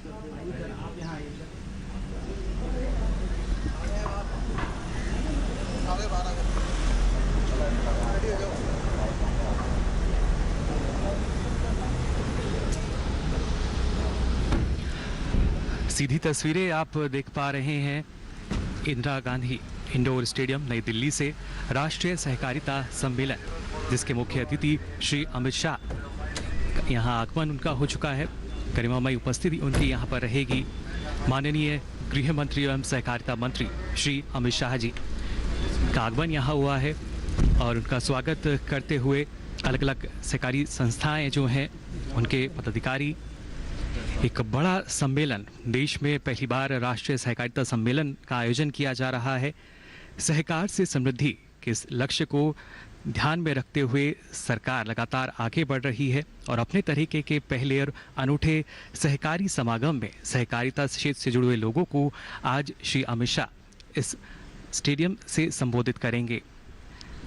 सीधी तस्वीरें आप देख पा रहे हैं इंदिरा गांधी इंडोर स्टेडियम नई दिल्ली से राष्ट्रीय सहकारिता सम्मेलन, जिसके मुख्य अतिथि श्री अमित शाह यहां आगमन उनका हो चुका है। गरिमामयी उपस्थिति उनकी यहां पर रहेगी। माननीय गृह मंत्री एवं सहकारिता मंत्री श्री अमित शाह जी का आगमन यहां हुआ है और उनका स्वागत करते हुए अलग अलग सहकारी संस्थाएं जो हैं उनके पदाधिकारी, एक बड़ा सम्मेलन, देश में पहली बार राष्ट्रीय सहकारिता सम्मेलन का आयोजन किया जा रहा है। सहकार से समृद्धि के इस लक्ष्य को ध्यान में रखते हुए सरकार लगातार आगे बढ़ रही है और अपने तरीके के पहले और अनूठे सहकारी समागम में सहकारिता क्षेत्र से जुड़े हुए लोगों को आज श्री अमित शाह इस स्टेडियम से संबोधित करेंगे।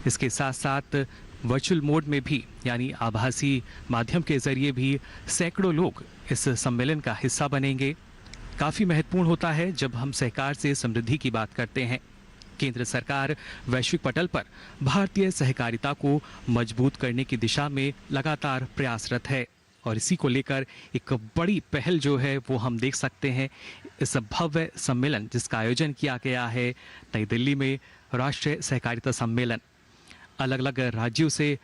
इसके साथ साथ वर्चुअल मोड में भी, यानी आभासी माध्यम के जरिए भी सैकड़ों लोग इस सम्मेलन का हिस्सा बनेंगे। काफ़ी महत्वपूर्ण होता है जब हम सहकार से समृद्धि की बात करते हैं। केंद्र सरकार वैश्विक पटल पर भारतीय सहकारिता को मजबूत करने की दिशा में लगातार प्रयासरत है और इसी को लेकर एक बड़ी पहल जो है वो हम देख सकते हैं। इस भव्य सम्मेलन जिसका आयोजन किया गया है नई दिल्ली में, राष्ट्रीय सहकारिता सम्मेलन, अलग अलग राज्यों से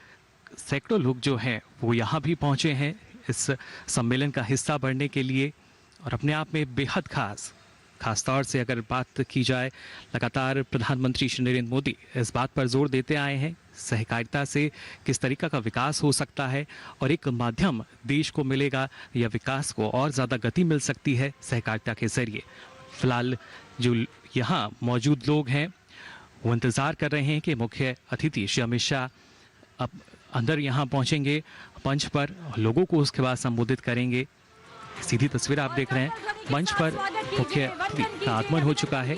सैकड़ों लोग जो हैं वो यहाँ भी पहुँचे हैं इस सम्मेलन का हिस्सा बनने के लिए और अपने आप में बेहद खास तौर से अगर बात की जाए, लगातार प्रधानमंत्री श्री नरेंद्र मोदी इस बात पर जोर देते आए हैं सहकारिता से किस तरीका का विकास हो सकता है और एक माध्यम देश को मिलेगा या विकास को और ज़्यादा गति मिल सकती है सहकारिता के जरिए। फिलहाल जो यहाँ मौजूद लोग हैं वो इंतज़ार कर रहे हैं कि मुख्य अतिथि श्री अमित शाह अब अंदर यहाँ पहुँचेंगे मंच पर, लोगों को उसके बाद संबोधित करेंगे। सीधी तस्वीर आप देख रहे हैं, मंच पर मुख्य अतिथि का आगमन हो चुका है।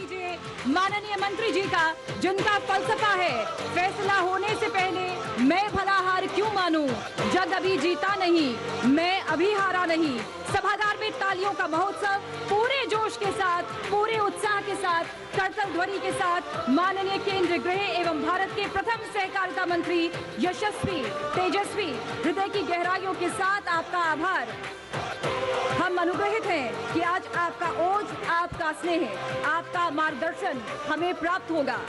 माननीय मंत्री जी का, जिनका फलसफा है फैसला होने से पहले मैं भला हार क्यों मानूं, जग अभी जीता नहीं, मैं अभी हारा नहीं। सभागार में तालियों का महोत्सव पूरे जोश के साथ, पूरे उत्साह के साथ, करतल ध्वनि के साथ माननीय केंद्रीय गृह एवं भारत के प्रथम सहकारिता मंत्री यशस्वी, तेजस्वी, हृदय की गहराइयों के साथ आपका आभार। हम अनुग्रहित हैं कि आज आपका ओज, आपका स्नेह, आपका मार्गदर्शन हमें प्राप्त होगा।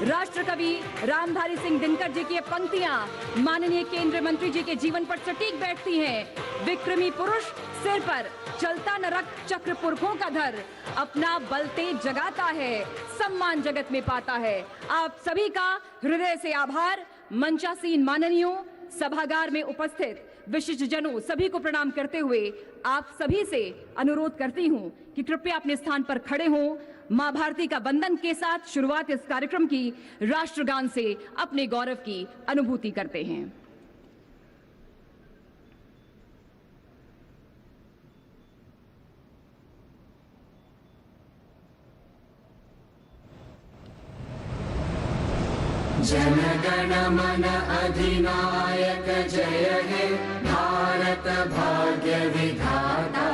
राष्ट्र कवि रामधारी सिंह दिनकर जी की ये पंक्तियां माननीय केंद्रीय मंत्री जी के जीवन पर सटीक बैठती हैं। विक्रमी पुरुष सिर पर चलता नरक चक्र पुरखों का धर, अपना बल तेज जगाता है, सम्मान जगत में पाता है। आप सभी का हृदय से आभार। मंचासीन माननीयों, सभागार में उपस्थित विशिष्ट जनों, सभी को प्रणाम करते हुए आप सभी से अनुरोध करती हूं कि कृपया अपने स्थान पर खड़े हों। मां भारती का वंदन के साथ शुरुआत इस कार्यक्रम की राष्ट्रगान से अपने गौरव की अनुभूति करते हैं। जन गण मन अधिनायक जय हे भारत भाग्य विधाता।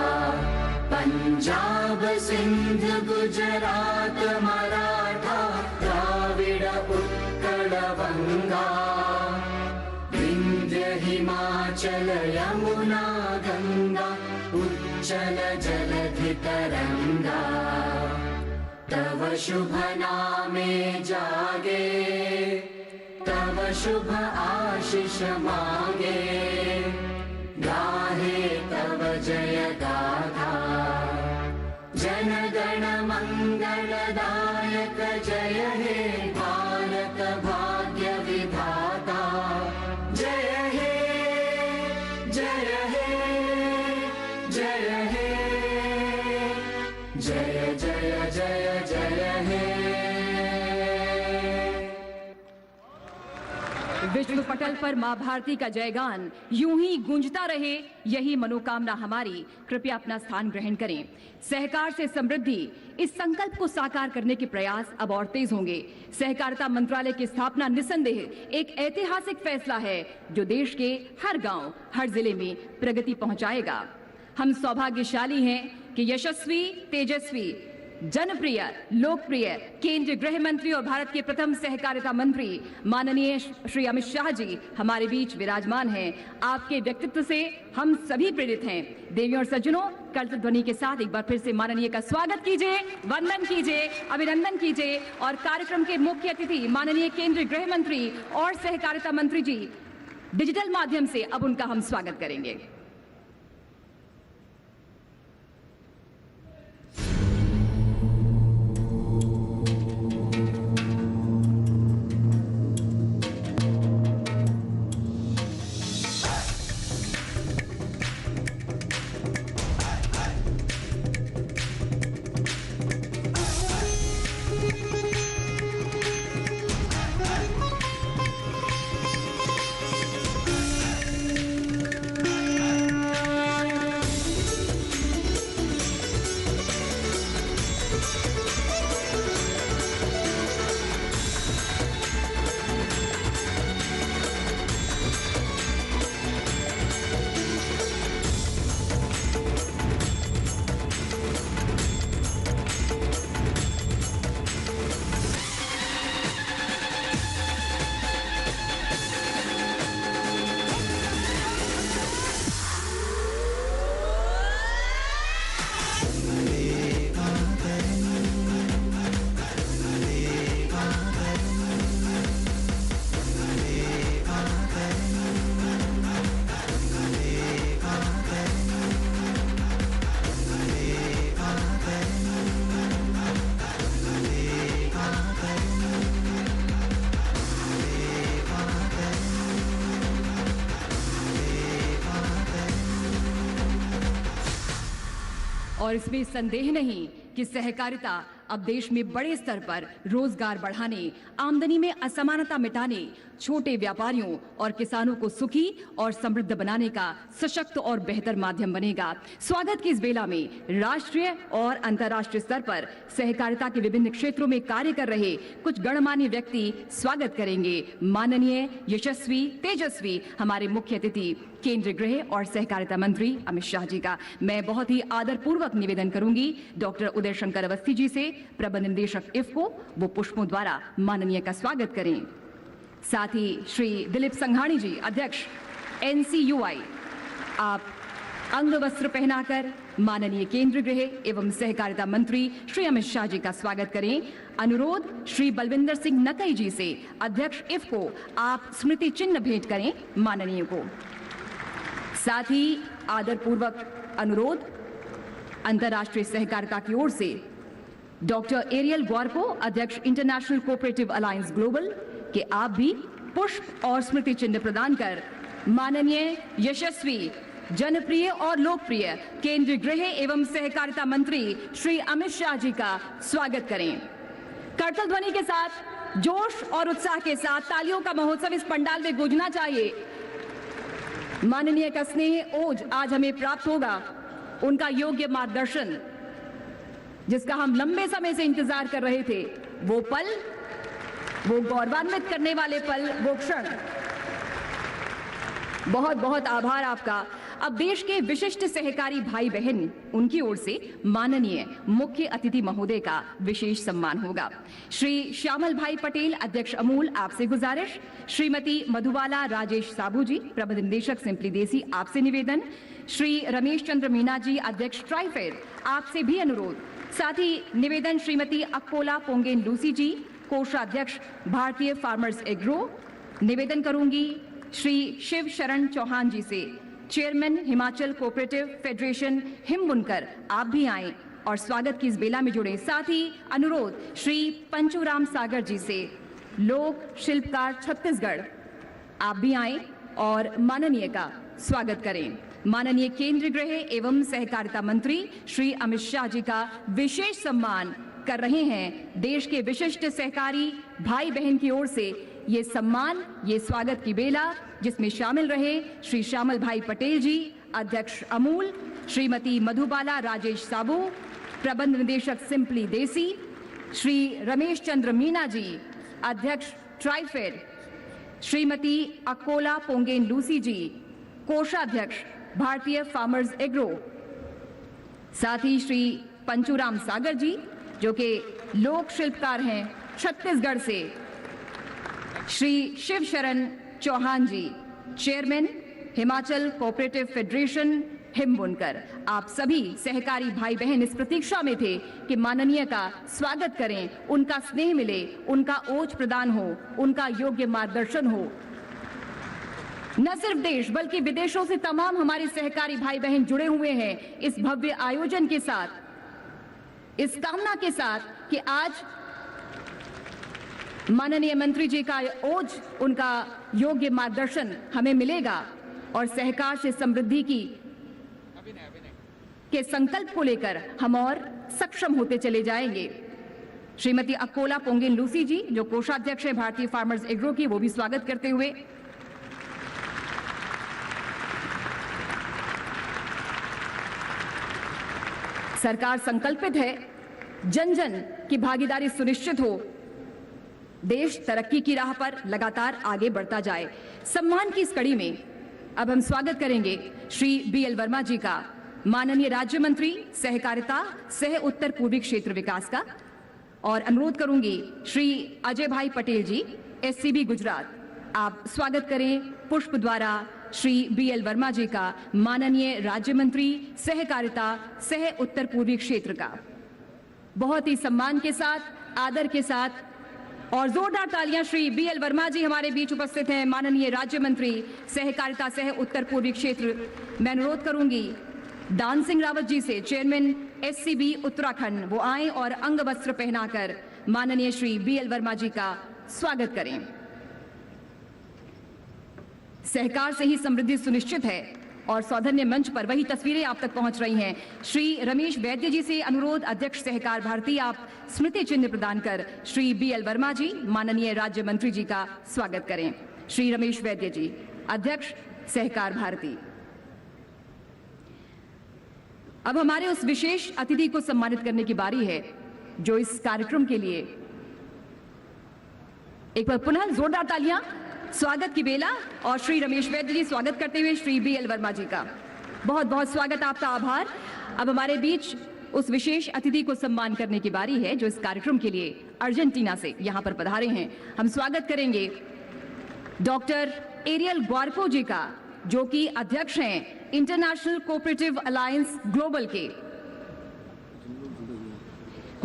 पंजाब सिंध गुजरात मराठा द्राविड़ उत्कल बंगा, विंध्य हिमाचल यमुना गंगा उच्चल जलधि तरंगा। तव शुभ नामे जागे, तव शुभ आशीष मांगे, गाहे तव जय गाथा। जन गण मंगलदायक जय हे भारत भाग्य विधाता। जय हे जय हे जय हे जय जय जय जय हे। विश्व पटल पर मां भारती का जयगान यूं ही गूंजता रहे, यही मनोकामना हमारी। कृपया अपना स्थान ग्रहण करें। सहकार से समृद्धि, इस संकल्प को साकार करने के प्रयास अब और तेज होंगे। सहकारिता मंत्रालय की स्थापना निसंदेह एक ऐतिहासिक फैसला है जो देश के हर गांव, हर जिले में प्रगति पहुंचाएगा। हम सौभाग्यशाली हैं कि यशस्वी, तेजस्वी, जनप्रिय, लोकप्रिय केंद्रीय गृह मंत्री और भारत के प्रथम सहकारिता मंत्री माननीय श्री अमित शाह जी हमारे बीच विराजमान हैं। आपके व्यक्तित्व से हम सभी प्रेरित हैं। देवियों और सज्जनों, करतल ध्वनि के साथ एक बार फिर से माननीय का स्वागत कीजिए, वंदन कीजिए, अभिनंदन कीजिए और कार्यक्रम के मुख्य अतिथि माननीय केंद्रीय गृह मंत्री और सहकारिता मंत्री जी डिजिटल माध्यम से अब उनका हम स्वागत करेंगे। और इसमें संदेह नहीं कि सहकारिता अब देश में बड़े स्तर पर रोजगार बढ़ाने, आमदनी में असमानता मिटाने, छोटे व्यापारियों और किसानों को सुखी और समृद्ध बनाने का सशक्त और बेहतर माध्यम बनेगा। स्वागत की इस बेला में राष्ट्रीय और अंतर्राष्ट्रीय स्तर पर सहकारिता के विभिन्न क्षेत्रों में कार्य कर रहे कुछ गणमान्य व्यक्ति स्वागत करेंगे माननीय, यशस्वी, तेजस्वी हमारे मुख्य अतिथि केंद्रीय गृह और सहकारिता मंत्री अमित शाह जी का। मैं बहुत ही आदरपूर्वक निवेदन करूंगी डॉक्टर उदय शंकर अवस्थी जी से, प्रबंध निदेशक इफ्को, वो पुष्पों द्वारा माननीय का स्वागत करें। साथ ही श्री दिलीप संघाणी जी, अध्यक्ष NCUI, आप अंग वस्त्र पहनाकर माननीय केंद्रीय गृह एवं सहकारिता मंत्री श्री अमित शाह जी का स्वागत करें। अनुरोध श्री बलविंदर सिंह नकई जी से, अध्यक्ष इफ्को, आप स्मृति चिन्ह भेंट करें माननीय को। साथ ही आदरपूर्वक अनुरोध अंतर्राष्ट्रीय सहकारिता की ओर से डॉक्टर एरियल ग्वारको, अध्यक्ष इंटरनेशनल कोऑपरेटिव अलायंस ग्लोबल, कि आप भी पुष्प और स्मृति चिन्ह प्रदान कर माननीय, यशस्वी, जनप्रिय और लोकप्रिय केंद्रीय गृह एवं सहकारिता मंत्री श्री अमित शाह जी का स्वागत करें। करतल ध्वनि के साथ, जोश और उत्साह के साथ तालियों का महोत्सव इस पंडाल में गूंजना चाहिए। माननीय का स्नेह ओज आज हमें प्राप्त होगा, उनका योग्य मार्गदर्शन जिसका हम लंबे समय से इंतजार कर रहे थे, वो पल, वो गौरवान्वित करने वाले पल, वो क्षण। बहुत बहुत आभार आपका। अब देश के विशिष्ट सहकारी भाई बहन, उनकी ओर से माननीय मुख्य अतिथि महोदय का विशेष सम्मान होगा। श्री श्यामल भाई पटेल, अध्यक्ष अमूल, आपसे गुजारिश। श्रीमती मधुबाला राजेश साबू जी, प्रबंध निदेशक सिंपली देसी, आपसे निवेदन। श्री रमेश चंद्र मीना जी, अध्यक्ष ट्राइफेड, आपसे भी अनुरोध। साथ ही निवेदन श्रीमती अक्कोला पोंगेन लूसी जी, कोषाध्यक्ष भारतीय फार्मर्स एग्रो। निवेदन करूंगी श्री शिव शरण चौहान जी से, चेयरमैन हिमाचल कोऑपरेटिव फेडरेशन हिमबुनकर, आप भी आएं और स्वागत की इस बेला में जुड़े। साथ ही अनुरोध श्री पंचूराम सागर जी से, लोक शिल्पकार छत्तीसगढ़, आप भी आएं और माननीय का स्वागत करें। माननीय केंद्रीय गृह एवं सहकारिता मंत्री श्री अमित शाह जी का विशेष सम्मान कर रहे हैं। देश के विशिष्ट सहकारी भाई बहन की ओर से ये सम्मान, ये स्वागत की बेला, जिसमें शामिल रहे श्री श्यामल भाई पटेल जी, अध्यक्ष अमूल, श्रीमती मधुबाला राजेश साबू, प्रबंध निदेशक सिंपली देसी, श्री रमेश चंद्र मीना जी, अध्यक्ष ट्राइफेड, श्रीमती अक्कोला पोंगेन लूसी जी, कोषाध्यक्ष भारतीय फार्मर्स एग्रो, साथ ही श्री पंचूराम सागर जी जो कि लोक शिल्पकार हैं छत्तीसगढ़ से, श्री शिव शरण चौहान जी चेयरमैन हिमाचल कोऑपरेटिव फेडरेशन हिमबुनकर। आप सभी सहकारी भाई बहन इस प्रतीक्षा में थे कि माननीय का स्वागत करें, उनका स्नेह मिले, उनका ओज प्रदान हो, उनका योग्य मार्गदर्शन हो। न सिर्फ देश बल्कि विदेशों से तमाम हमारे सहकारी भाई बहन जुड़े हुए हैं इस भव्य आयोजन के साथ, इस कामना के साथ कि आज माननीय मंत्री जी का ओज, उनका योग्य मार्गदर्शन हमें मिलेगा और सहकार से समृद्धि के संकल्प को लेकर हम और सक्षम होते चले जाएंगे। श्रीमती अकोला पोंगेन लूसी जी जो कोषाध्यक्ष है भारतीय फार्मर्स एग्रो की, वो भी स्वागत करते हुए। सरकार संकल्पित है जन जन की भागीदारी सुनिश्चित हो, देश तरक्की की राह पर लगातार आगे बढ़ता जाए। सम्मान की इस कड़ी में अब हम स्वागत करेंगे श्री बीएल वर्मा जी का, माननीय राज्य मंत्री सहकारिता सह उत्तर पूर्वी क्षेत्र विकास का, और अनुरोध करूंगी श्री अजय भाई पटेल जी एससीबी गुजरात, आप स्वागत करें पुष्प द्वारा श्री बीएल वर्मा जी का, माननीय राज्य मंत्री सहकारिता सह उत्तर पूर्वी क्षेत्र का। बहुत ही सम्मान के साथ, आदर के साथ और जोरदार तालियां। श्री बीएल वर्मा जी हमारे बीच उपस्थित हैं, माननीय राज्य मंत्री सहकारिता सह उत्तर पूर्वी क्षेत्र। मैं अनुरोध करूंगी दान सिंह रावत जी से, चेयरमैन एससीबी उत्तराखंड, वो आए और अंग वस्त्र पहनाकर माननीय श्री बीएल वर्मा जी का स्वागत करें। सहकार से ही समृद्धि सुनिश्चित है और सौजन्य मंच पर वही तस्वीरें आप तक पहुंच रही हैं। श्री रमेश वैद्य जी से अनुरोध, अध्यक्ष सहकार भारती, आप स्मृति चिन्ह प्रदान कर श्री बीएल वर्मा जी माननीय राज्य मंत्री जी का स्वागत करें। श्री रमेश वैद्य जी, अध्यक्ष सहकार भारती। अब हमारे उस विशेष अतिथि को सम्मानित करने की बारी है जो इस कार्यक्रम के लिए, एक बार पुनः जोरदार तालियां, स्वागत की बेला। और श्री रमेश वैद्य जी स्वागत करते हुए श्री बीएल वर्मा जी का बहुत बहुत स्वागत, आपका आभार। अब हमारे बीच उस विशेष अतिथि को सम्मान करने की बारी है जो इस कार्यक्रम के लिए अर्जेंटीना से यहां पर पधारे हैं। हम स्वागत करेंगे डॉक्टर एरियल ग्वारको जी का, जो कि अध्यक्ष हैं इंटरनेशनल कोऑपरेटिव अलायंस ग्लोबल के।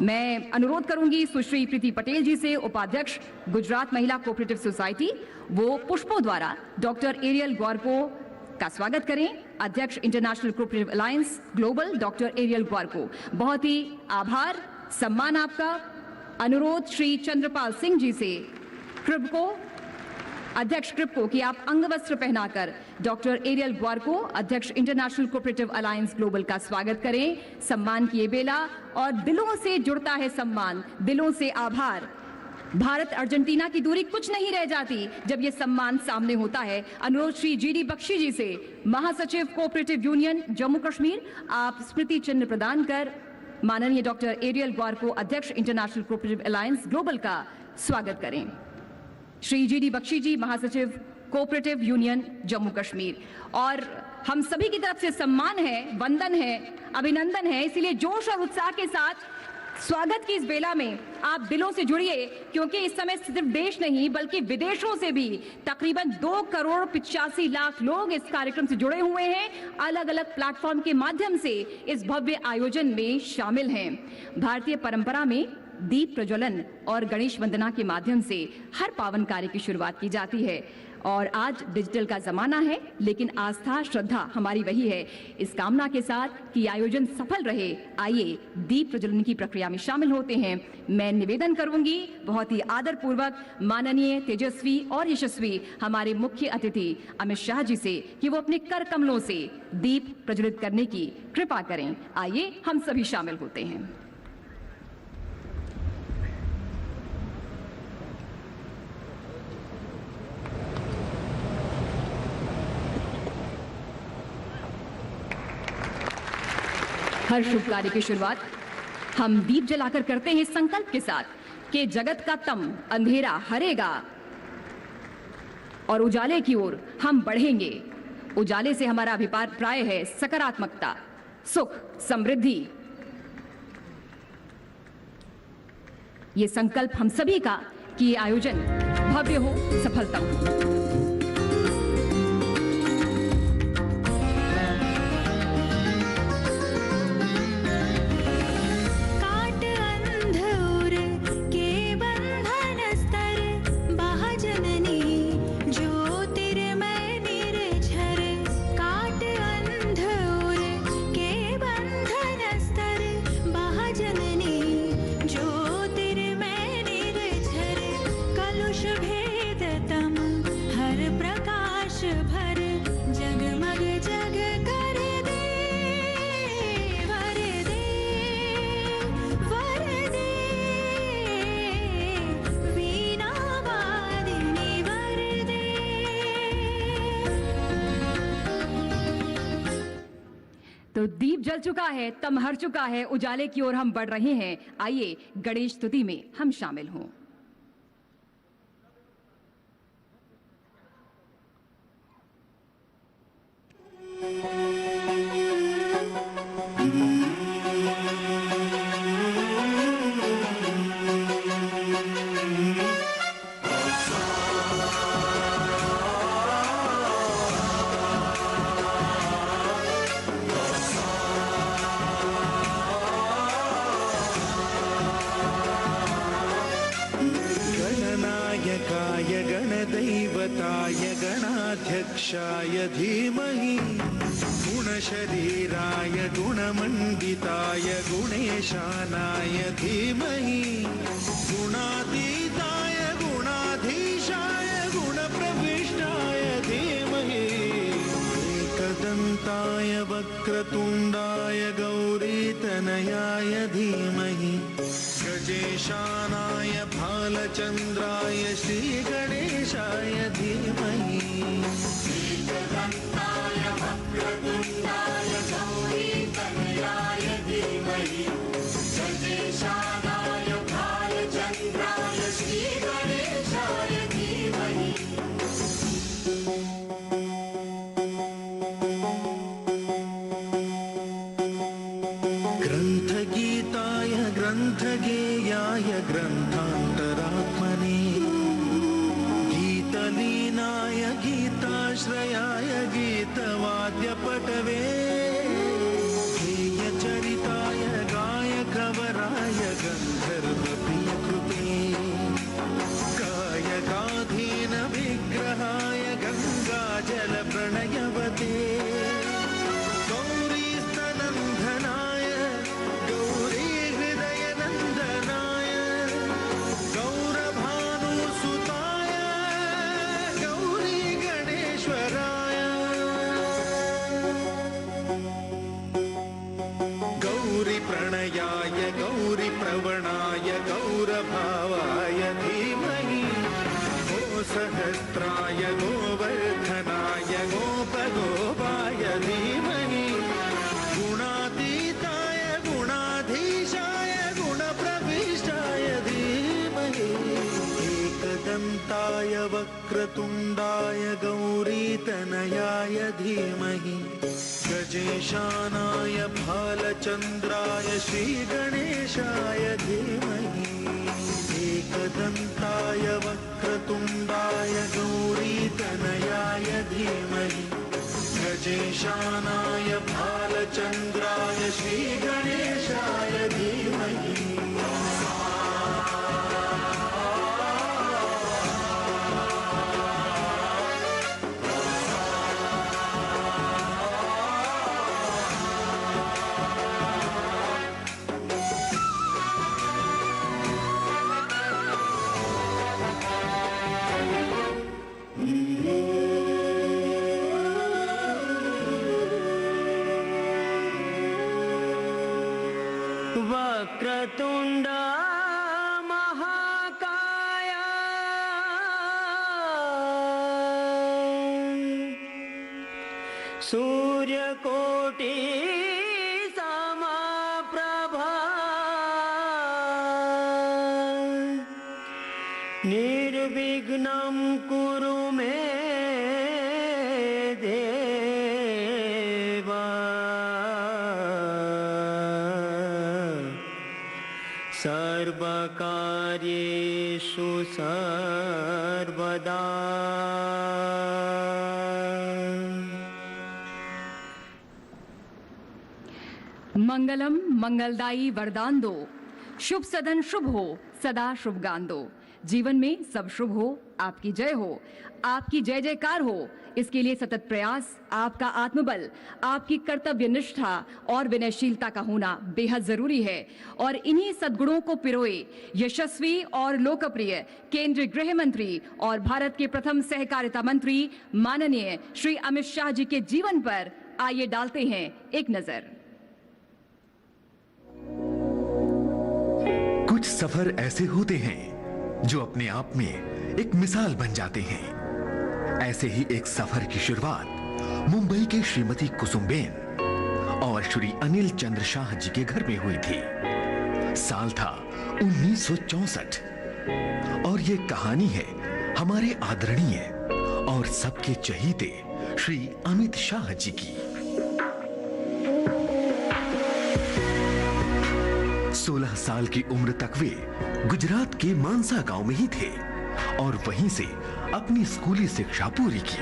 मैं अनुरोध करूंगी सुश्री प्रीति पटेल जी से, उपाध्यक्ष गुजरात महिला कोऑपरेटिव सोसाइटी, वो पुष्पों द्वारा डॉक्टर एरियल ग्वारको का स्वागत करें। अध्यक्ष international cooperative alliance global doctor Ariel Guarco, बहुत ही आभार, सम्मान आपका। अनुरोध श्री चंद्रपाल सिंह जी से, क्रिप्को अध्यक्ष क्रिप्को, कि आप अंगवस्त्र पहनाकर डॉक्टर एरियल ग्वारको, अध्यक्ष इंटरनेशनल कोऑपरेटिव अलायंस ग्लोबल का स्वागत करें। सम्मान की ये बेला और दिलों से जुड़ता है सम्मान, दिलों से आभार। भारत अर्जेंटीना की दूरी कुछ नहीं रह जाती जब ये सम्मान सामने होता है। अनुरोध श्री जीडी बख्शी जी से, महासचिव कोऑपरेटिव यूनियन जम्मू कश्मीर, आप स्मृति चिन्ह प्रदान कर माननीय डॉक्टर एरियल ग्वारको, अध्यक्ष इंटरनेशनल कोऑपरेटिव अलायंस ग्लोबल का स्वागत करें। श्री जीडी बख्शी जी, महासचिव कोऑपरेटिव यूनियन जम्मू कश्मीर। और हम सभी की तरफ से सम्मान है, वंदन है, अभिनंदन है, इसीलिए जोश और उत्साह के साथ स्वागत की इस बेला में आप दिलों से जुड़िए, क्योंकि इस समय सिर्फ देश नहीं बल्कि विदेशों से भी तकरीबन 2,85,00,000 लोग इस कार्यक्रम से जुड़े हुए हैं, अलग अलग प्लेटफॉर्म के माध्यम से इस भव्य आयोजन में शामिल हैं। भारतीय परंपरा में दीप प्रज्वलन और गणेश वंदना के माध्यम से हर पावन कार्य की शुरुआत की जाती है और आज डिजिटल का जमाना है, लेकिन आस्था श्रद्धा हमारी वही है। इस कामना के साथ कि आयोजन सफल रहे, आइए दीप प्रज्वलन की प्रक्रिया में शामिल होते हैं। मैं निवेदन करूंगी बहुत ही आदर पूर्वक माननीय तेजस्वी और यशस्वी हमारे मुख्य अतिथि अमित शाह जी से कि वो अपने कर कमलों से दीप प्रज्वलित करने की कृपा करें। आइए हम सभी शामिल होते हैं। हर शुभ कार्य की शुरुआत हम दीप जलाकर करते हैं इस संकल्प के साथ कि जगत का तम अंधेरा हरेगा और उजाले की ओर हम बढ़ेंगे। उजाले से हमारा अभिप्राय है सकारात्मकता, सुख, समृद्धि। ये संकल्प हम सभी का कि ये आयोजन भव्य हो, सफलता हो। तो दीप जल चुका है, तम हर चुका है, उजाले की ओर हम बढ़ रहे हैं। आइए गणेश स्तुति में हम शामिल हों। गणदैवताय गणाध्यक्षाय धीमहि गुणशरीराय गुणमण्डिताय गुणेशानाय धीमहि गुणातीताय गुणाधीशाय गुणप्रविष्टाय धीमहि एकदन्ताय वक्रतुण्डाय गौरीतनयाय धीमहि गजेशानाय भालचन्द्राय श्रीगणेशाय धीमहि एकदन्ताय वक्रतुण्डाय गौरीतनयाय धीमहि गजेशानाय भालचन्द्राय श्रीगणेशाय धीमहि। ग्रन्थगीताय ग्रन्थगेयाय ग्रन्थान्तरात्मने गीतलीनाय गीताश्रयाय गीतवाद्यपटवे गेयचरिताय गायकवराय गन्धर्वप्रियकृते गायकाधीन विग्रहाय गङ्गाजलप्रणयवते प्रणयाय गौरी प्रवणाय गौरभावाय धीमहि गो सहस्राय गोवर्धनाय गोपगोपाय धीमहि गुणातीताय गुणाधीशाय गुणप्रविष्टाय धीमहि एकदन्ताय वक्रतुण्डाय गौरीतनयाय धीमहि गजेशानाय भालचन्द्राय श्रीगणेशाय धीमहि एकदन्ताय वक्रतुण्डाय गौरीतनयाय धीमहि गजेशानाय भालचन्द्राय श्रीगणेशाय धीमहि। वक्रतुण्ड महाकाय सूर्यकोटि समप्रभा निर्विघ्नं कुरु मे देवा सर्वकार्येषु सर्वदा। मंगलम मंगलदायी वरदान दो, शुभ सदन शुभ हो, सदा शुभगान दो। जीवन में सब शुभ हो, आपकी जय हो, आपकी जय जयकार हो। इसके लिए सतत प्रयास, आपका आत्मबल, आपकी कर्तव्य निष्ठा और विनयशीलता का होना बेहद जरूरी है। और इन्हीं सद्गुणों को पिरोए यशस्वी और लोकप्रिय केंद्रीय गृह मंत्री और भारत के प्रथम सहकारिता मंत्री माननीय श्री अमित शाह जी के जीवन पर आइए डालते हैं एक नजर। कुछ सफर ऐसे होते हैं जो अपने आप में एक मिसाल बन जाते हैं। ऐसे ही एक सफर की शुरुआत मुंबई के श्रीमती कुसुमबेन और श्री अनिल चंद्र शाह जी के घर में हुई थी। साल था 1964 और ये कहानी है हमारे आदरणीय और सबके चहीते श्री अमित शाह जी की। 16 साल की उम्र तक वे गुजरात के मानसा गांव में ही थे और वहीं से अपनी स्कूली शिक्षा पूरी की।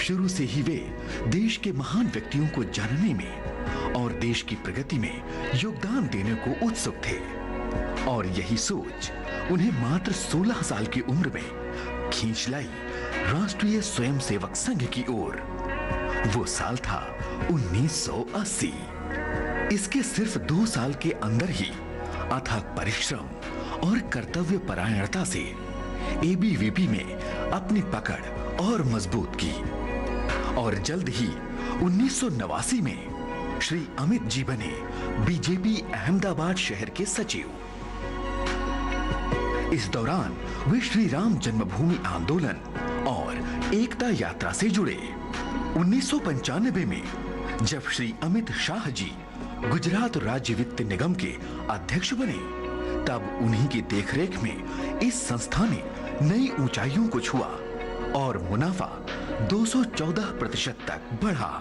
शुरू से ही वे देश के महान व्यक्तियों को जानने में और देश की प्रगति में योगदान देने को उत्सुक थे और यही सोच उन्हें मात्र 16 साल की उम्र में खींच लाई राष्ट्रीय स्वयंसेवक संघ की ओर। वो साल था 1980। इसके सिर्फ 2 साल के अंदर ही अथक परिश्रम और कर्तव्य परायणता से एबीवीपी में अपनी पकड़ और मजबूत की और जल्द ही 1989 में श्री अमित जी बने बीजेपी अहमदाबाद शहर के सचिव। इस दौरान वे श्री राम जन्मभूमि आंदोलन और एकता यात्रा से जुड़े। 1995 में जब श्री अमित शाह जी गुजरात राज्य वित्त निगम के अध्यक्ष बने, तब उन्हीं की देखरेख में इस संस्था ने नई ऊंचाइयों को छुआ और मुनाफा 214% तक बढ़ा।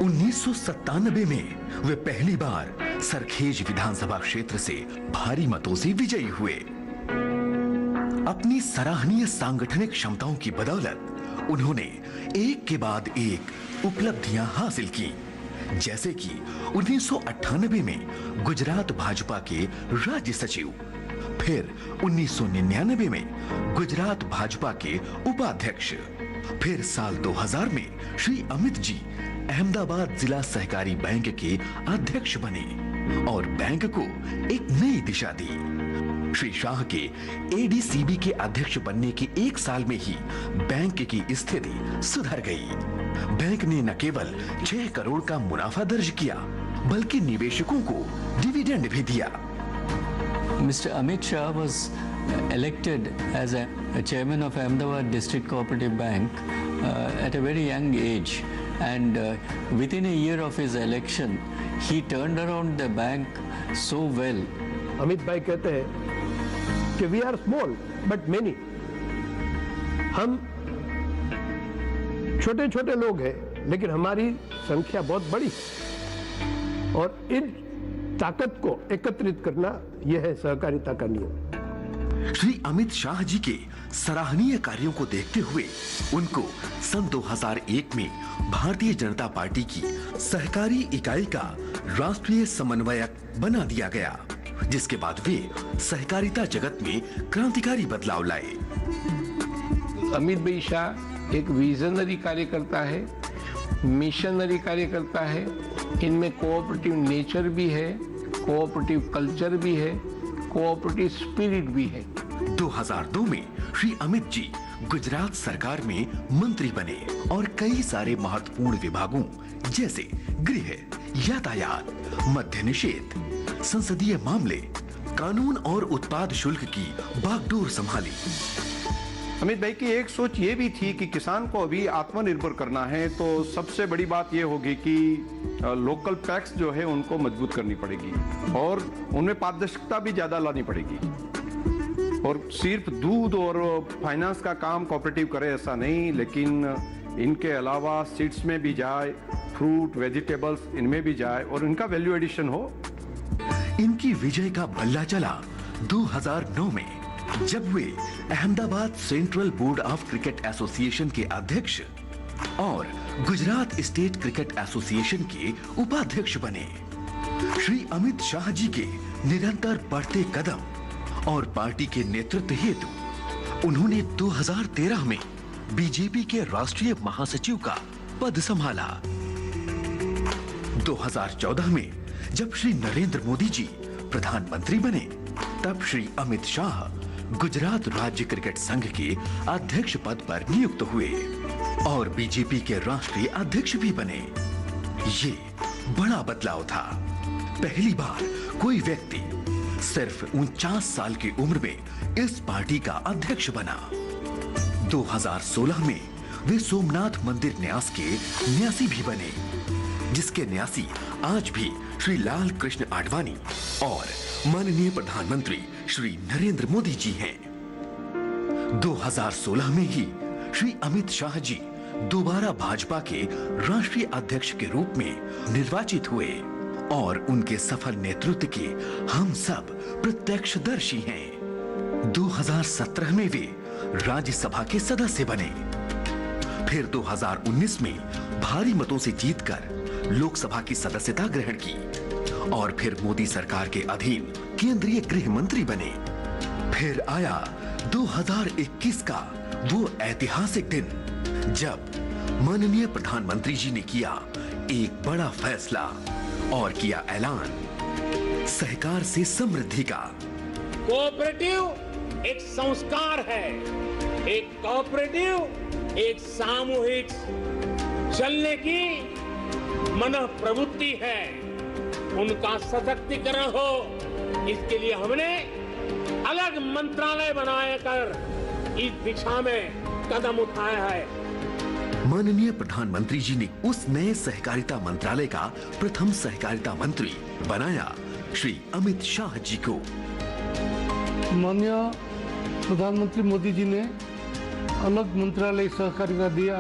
1997 में वे पहली बार सरखेज विधानसभा क्षेत्र से भारी मतों से विजयी हुए। अपनी सराहनीय सांगठनिक क्षमताओं की बदौलत उन्होंने एक के बाद एक उपलब्धियां हासिल की, जैसे कि 1998 में गुजरात भाजपा के राज्य सचिव, फिर 1999 में गुजरात भाजपा के उपाध्यक्ष, फिर साल 2000 में श्री अमित जी अहमदाबाद जिला सहकारी बैंक के अध्यक्ष बने और बैंक को एक नई दिशा दी। श्री शाह के एडीसीबी के अध्यक्ष बनने के 1 साल में ही बैंक की स्थिति सुधर गई। बैंक ने न केवल 6 करोड़ का मुनाफा दर्ज किया, बल्कि निवेशकों को डिविडेंड भी दिया। Mr. Amit Shah was elected as a chairman of Ahmedabad District Cooperative Bank at a very young age, and within a year of his election, he turned around the bank so well. Amit भाई कहते हैं कि we are small but many. हम छोटे छोटे लोग हैं, लेकिन हमारी संख्या बहुत बड़ी और इन ताकत को एकत्रित करना यह है सहकारिता का नियम। श्री अमित शाह जी के सराहनीय कार्यों को देखते हुए उनको सन 2001 में भारतीय जनता पार्टी की सहकारी इकाई का राष्ट्रीय समन्वयक बना दिया गया, जिसके बाद वे सहकारिता जगत में क्रांतिकारी बदलाव लाए। अमित भाई शाह एक विजनरी कार्यकर्ता है, मिशनरी कार्यकर्ता है। इनमें कोऑपरेटिव नेचर भी है, कोऑपरेटिव कल्चर भी है, कोऑपरेटिव स्पिरिट भी है। 2002 में श्री अमित जी गुजरात सरकार में मंत्री बने और कई सारे महत्वपूर्ण विभागों जैसे गृह, यातायात, मद्य निषेध, संसदीय मामले, कानून और उत्पाद शुल्क की बागडोर संभाली। अमित भाई की एक सोच ये भी थी कि किसान को अभी आत्मनिर्भर करना है, तो सबसे बड़ी बात ये होगी कि लोकल टैक्स जो है उनको मजबूत करनी पड़ेगी और उनमें पारदर्शिता भी ज्यादा लानी पड़ेगी। और सिर्फ दूध और फाइनेंस का काम कोऑपरेटिव करे ऐसा नहीं, लेकिन इनके अलावा सीड्स में भी जाए, फ्रूट वेजिटेबल्स इनमें भी जाए और इनका वैल्यू एडिशन हो। इनकी विजय का बल्ला चला 2009 में, जब वे Ahmedabad central board of cricket association के अध्यक्ष और गुजरात स्टेट क्रिकेट एसोसिएशन के उपाध्यक्ष बने। श्री अमित शाह जी के निरंतर बढ़ते कदम और पार्टी के नेतृत्व हेतु उन्होंने 2013 में बीजेपी के राष्ट्रीय महासचिव का पद संभाला। 2014 में जब श्री नरेंद्र मोदी जी प्रधानमंत्री बने, तब श्री अमित शाह गुजरात राज्य क्रिकेट संघ के अध्यक्ष पद पर नियुक्त हुए और बीजेपी के राष्ट्रीय अध्यक्ष भी बने। ये बड़ा बदलाव था। पहली बार कोई व्यक्ति सिर्फ 49 साल की उम्र में इस पार्टी का अध्यक्ष बना। 2016 में वे सोमनाथ मंदिर न्यास के न्यासी भी बने, जिसके न्यासी आज भी श्री लाल कृष्ण आडवाणी और माननीय प्रधानमंत्री श्री नरेंद्र मोदी जी हैं। 2016 में ही श्री अमित शाह जी दोबारा भाजपा के राष्ट्रीय अध्यक्ष के रूप में निर्वाचित हुए और उनके सफल नेतृत्व के हम सब प्रत्यक्षदर्शी हैं। 2017 में वे राज्यसभा के सदस्य बने। फिर 2019 में भारी मतों से जीतकर लोकसभा की सदस्यता ग्रहण की और फिर मोदी सरकार के अधीन केंद्रीय गृह मंत्री बने। फिर आया 2021 का वो ऐतिहासिक दिन, जब माननीय प्रधानमंत्री जी ने किया एक बड़ा फैसला और किया ऐलान सहकार से समृद्धि का। कोऑपरेटिव एक संस्कार है, एक कोऑपरेटिव एक सामूहिक चलने की मन प्रवृत्ति है। उनका सशक्तिकरण हो, इसके लिए हमने अलग मंत्रालय बनाए कर इस दिशा में कदम उठाया है। माननीय प्रधानमंत्री जी ने उस नए सहकारिता मंत्रालय का प्रथम सहकारिता मंत्री बनाया श्री अमित शाह जी को। माननीय प्रधानमंत्री मोदी जी ने अलग मंत्रालय सहकारिता दिया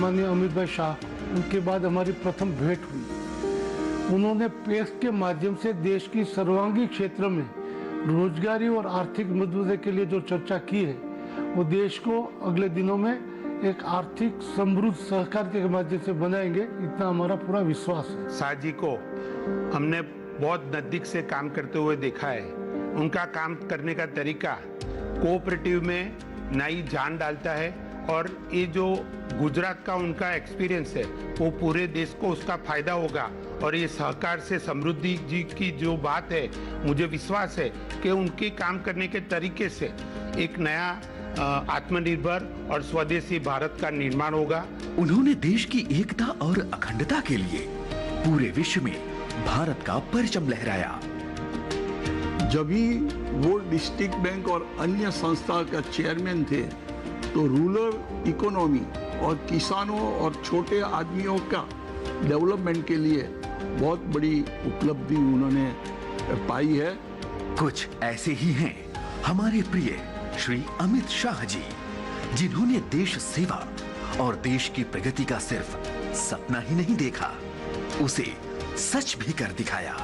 माननीय अमित भाई शाह। उनके बाद हमारी प्रथम भेंट हुई। उन्होंने पेश के माध्यम से देश की सर्वांगीण क्षेत्र में रोजगारी और आर्थिक मजबूती के लिए जो चर्चा की है, वो देश को अगले दिनों में एक आर्थिक समृद्ध सहकार के माध्यम से बनाएंगे, इतना हमारा पूरा विश्वास है। शाह जी को हमने बहुत नजदीक से काम करते हुए देखा है। उनका काम करने का तरीका कोऑपरेटिव में नई जान डालता है और ये जो गुजरात का उनका एक्सपीरियंस है वो पूरे देश को उसका फायदा होगा। और ये सहकार से समृद्धि जी की जो बात है, मुझे विश्वास है कि उनके काम करने के तरीके से एक नया आत्मनिर्भर और स्वदेशी भारत का निर्माण होगा। उन्होंने देश की एकता और अखंडता के लिए पूरे विश्व में भारत का परचम लहराया। जब भी वो डिस्ट्रिक्ट बैंक और अन्य संस्था का चेयरमैन थे, तो रूरल इकोनॉमी और किसानों और छोटे आदमियों का डेवलपमेंट के लिए बहुत बड़ी उपलब्धि उन्होंने पाई है। कुछ ऐसे ही हैं हमारे प्रिय श्री अमित शाह जी, जिन्होंने देश सेवा और देश की प्रगति का सिर्फ सपना ही नहीं देखा, उसे सच भी कर दिखाया।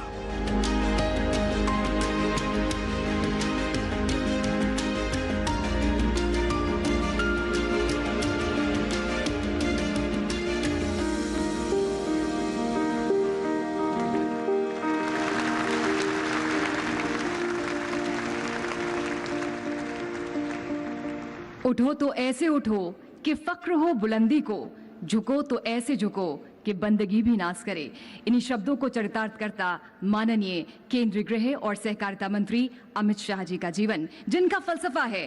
उठो तो ऐसे उठो कि फक्र हो बुलंदी को, झुको तो ऐसे झुको कि बंदगी भी नाश करे। इन्हीं शब्दों को चरितार्थ करता माननीय केंद्रीय गृह और सहकारिता मंत्री अमित शाह जी का जीवन, जिनका फलसफा है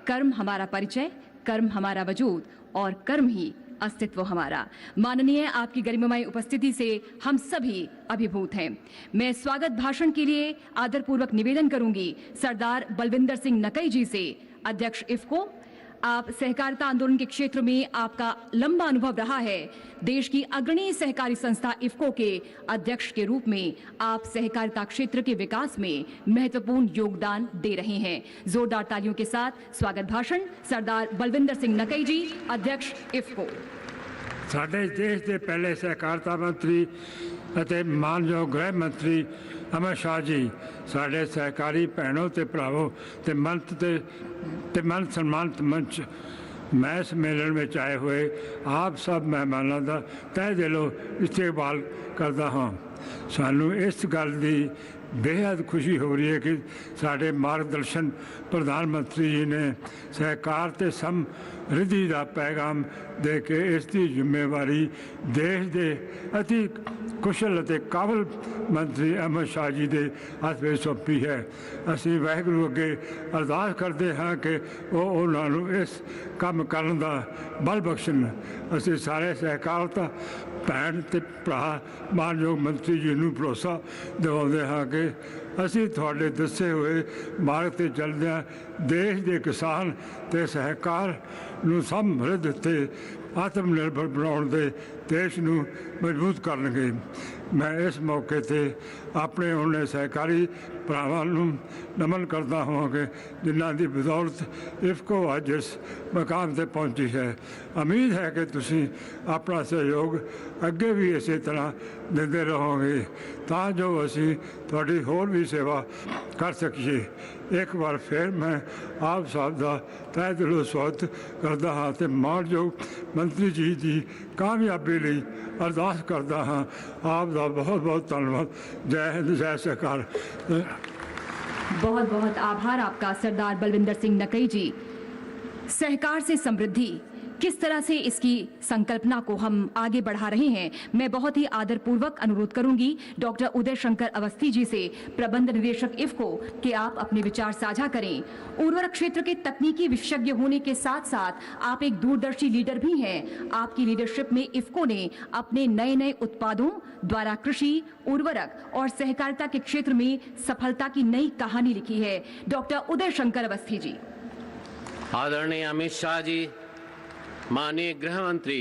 कर्म हमारा परिचय, कर्म हमारा वजूद और कर्म ही अस्तित्व हमारा। माननीय, आपकी गरिमामय उपस्थिति से हम सभी अभिभूत हैं। मैं स्वागत भाषण के लिए आदरपूर्वक निवेदन करूंगी सरदार बलविंदर सिंह नकई जी से, अध्यक्ष इफ्को। आप सहकारिता आंदोलन के क्षेत्र में आपका लंबा अनुभव रहा है। देश की अग्रणी सहकारी संस्था इफ्को के अध्यक्ष के रूप में आप सहकारिता क्षेत्र के विकास में महत्वपूर्ण योगदान दे रहे हैं। जोरदार तालियों के साथ स्वागत भाषण सरदार बलविंदर सिंह नकई जी, अध्यक्ष इफ्को। ਸਾਡੇ ਦੇਸ਼ ਦੇ ਪਹਿਲੇ ਸਹਿਕਾਰਤਾ ਮੰਤਰੀ ਅਤੇ ਮਾਨਯੋਗ ਗ੍ਰਹਿ ਮੰਤਰੀ ਅਮਿਤ ਸ਼ਾਹ ਜੀ, ਸਾਡੇ ਸਹਿਕਾਰੀ ਭੈਣੋ ਤੇ ਭਰਾਵੋ ਤੇ ਮਨ ਸਨਮਾਨਿਤ ਮੰਚ ਮੈਂ ਸੰਮੇਲਨ ਵਿੱਚ ਆਏ ਹੋਏ ਆਪ ਸਭ ਮਹਿਮਾਨਾਂ ਦਾ ਤਹਿ ਦਿਲੋਂ ਇਸਤਕਬਾਲ ਕਰਦਾ ਹਾਂ। ਸਾਨੂੰ ਇਸ ਗੱਲ ਦੀ बेहद खुशी हो रही है कि साढ़े मार्गदर्शन प्रधानमंत्री जी ने सहकार ते समृद्धि का पैगाम दे के इसकी जिम्मेवारी देश के अति कुशल ਅਤੇ ਕਾਬਲ ਮੰਤਰੀ ਅਮਿਤ ਸ਼ਾਹ ਜੀ ਦੇ ਹੱਥ ਵਿੱਚ ਸੌਂਪੀ ਹੈ। ਅਸੀਂ ਵਾਹਿਗੁਰੂ ਅੱਗੇ ਅਰਦਾਸ ਕਰਦੇ ਹਾਂ ਕਿ ਉਹ ਉਹਨਾਂ ਨੂੰ ਇਸ ਕੰਮ ਕਰਨ ਦਾ ਬਲ ਬਖਸ਼ਣ। ਅਸੀਂ ਸਾਰੇ ਸਹਿਕਾਰਤਾ ਭੈਣ ਤੇ ਭਰਾ ਮਾਨਯੋਗ ਮੰਤਰੀ ਜੀ ਨੂੰ ਭਰੋਸਾ ਦਿਵਾਉਂਦੇ ਹਾਂ ਕਿ ਅਸੀਂ ਤੁਹਾਡੇ ਦੱਸੇ ਹੋਏ ਮਾਰਗ ਤੇ ਚੱਲਦਿਆਂ ਦੇਸ਼ ਦੇ ਕਿਸਾਨ ਤੇ ਸਹਿਕਾਰ ਨੂੰ ਸਮਰਿੱਧ ਤੇ ਆਤਮ ਨਿਰਭਰ ਬਣਾਉਣ ਦੇ ਦੇਸ਼ ਨੂੰ ਮਜ਼ਬੂਤ ਕਰਨਗੇ। ਮੈਂ ਇਸ ਮੌਕੇ ਤੇ ਆਪਣੇ ਉਹਨੇ ਸਹਿਕਾਰੀ ਭਰਾਵਾਂ ਨੂੰ ਨਮਨ ਕਰਦਾ ਹਾਂ ਕਿ ਜਿਨ੍ਹਾਂ ਦੀ ਬਦੌਲਤ ਇਫਕੋ ਅੱਜ ਇਸ ਮਕਾਮ ਤੇ ਪਹੁੰਚੀ ਹੈ। ਉਮੀਦ ਹੈ ਕਿ ਤੁਸੀਂ ਆਪਣਾ ਸਹਿਯੋਗ ਅੱਗੇ ਵੀ ਇਸੇ ਤਰ੍ਹਾਂ ਦਿੰਦੇ ਰਹੋਗੇ ਤਾਂ ਜੋ ਅਸੀਂ ਤੁਹਾਡੀ ਹੋਰ ਵੀ ਸੇਵਾ ਕਰ ਸਕੀਏ। ਇੱਕ ਵਾਰ ਫਿਰ ਮੈਂ ਆਪ ਸਭ ਦਾ ਤਹਿ ਦਿਲੋਂ ਸਵਾਗਤ ਕਰਦਾ ਹਾਂ ਤੇ ਮਾਣਯੋਗ ਮੰਤਰੀ ਜੀ ਦੀ ਕਾਮਯਾਬੀ ਲਈ ਅਰਦਾਸ ਕਰਦਾ ਹਾਂ। ਆਪ ਦਾ बहुत बहुत धन्यवाद। जय हिंद, जय सरकार। बहुत बहुत आभार आपका सरदार बलविंदर सिंह नकई जी। सहकार से समृद्धि किस तरह से इसकी संकल्पना को हम आगे बढ़ा रहे हैं, मैं बहुत ही आदरपूर्वक अनुरोध करूंगी डॉक्टर उदय शंकर अवस्थी जी से, प्रबंध निदेशक इफको, कि आप अपने विचार साझा करें। उर्वरक क्षेत्र के तकनीकी विशेषज्ञ होने के साथ साथ आप एक दूरदर्शी लीडर भी हैं। आपकी लीडरशिप में इफको ने अपने नए नए उत्पादों द्वारा कृषि, उर्वरक और सहकारिता के क्षेत्र में सफलता की नई कहानी लिखी है। डॉक्टर उदय शंकर अवस्थी जी। आदरणीय अमित शाह जी, माननीय गृह मंत्री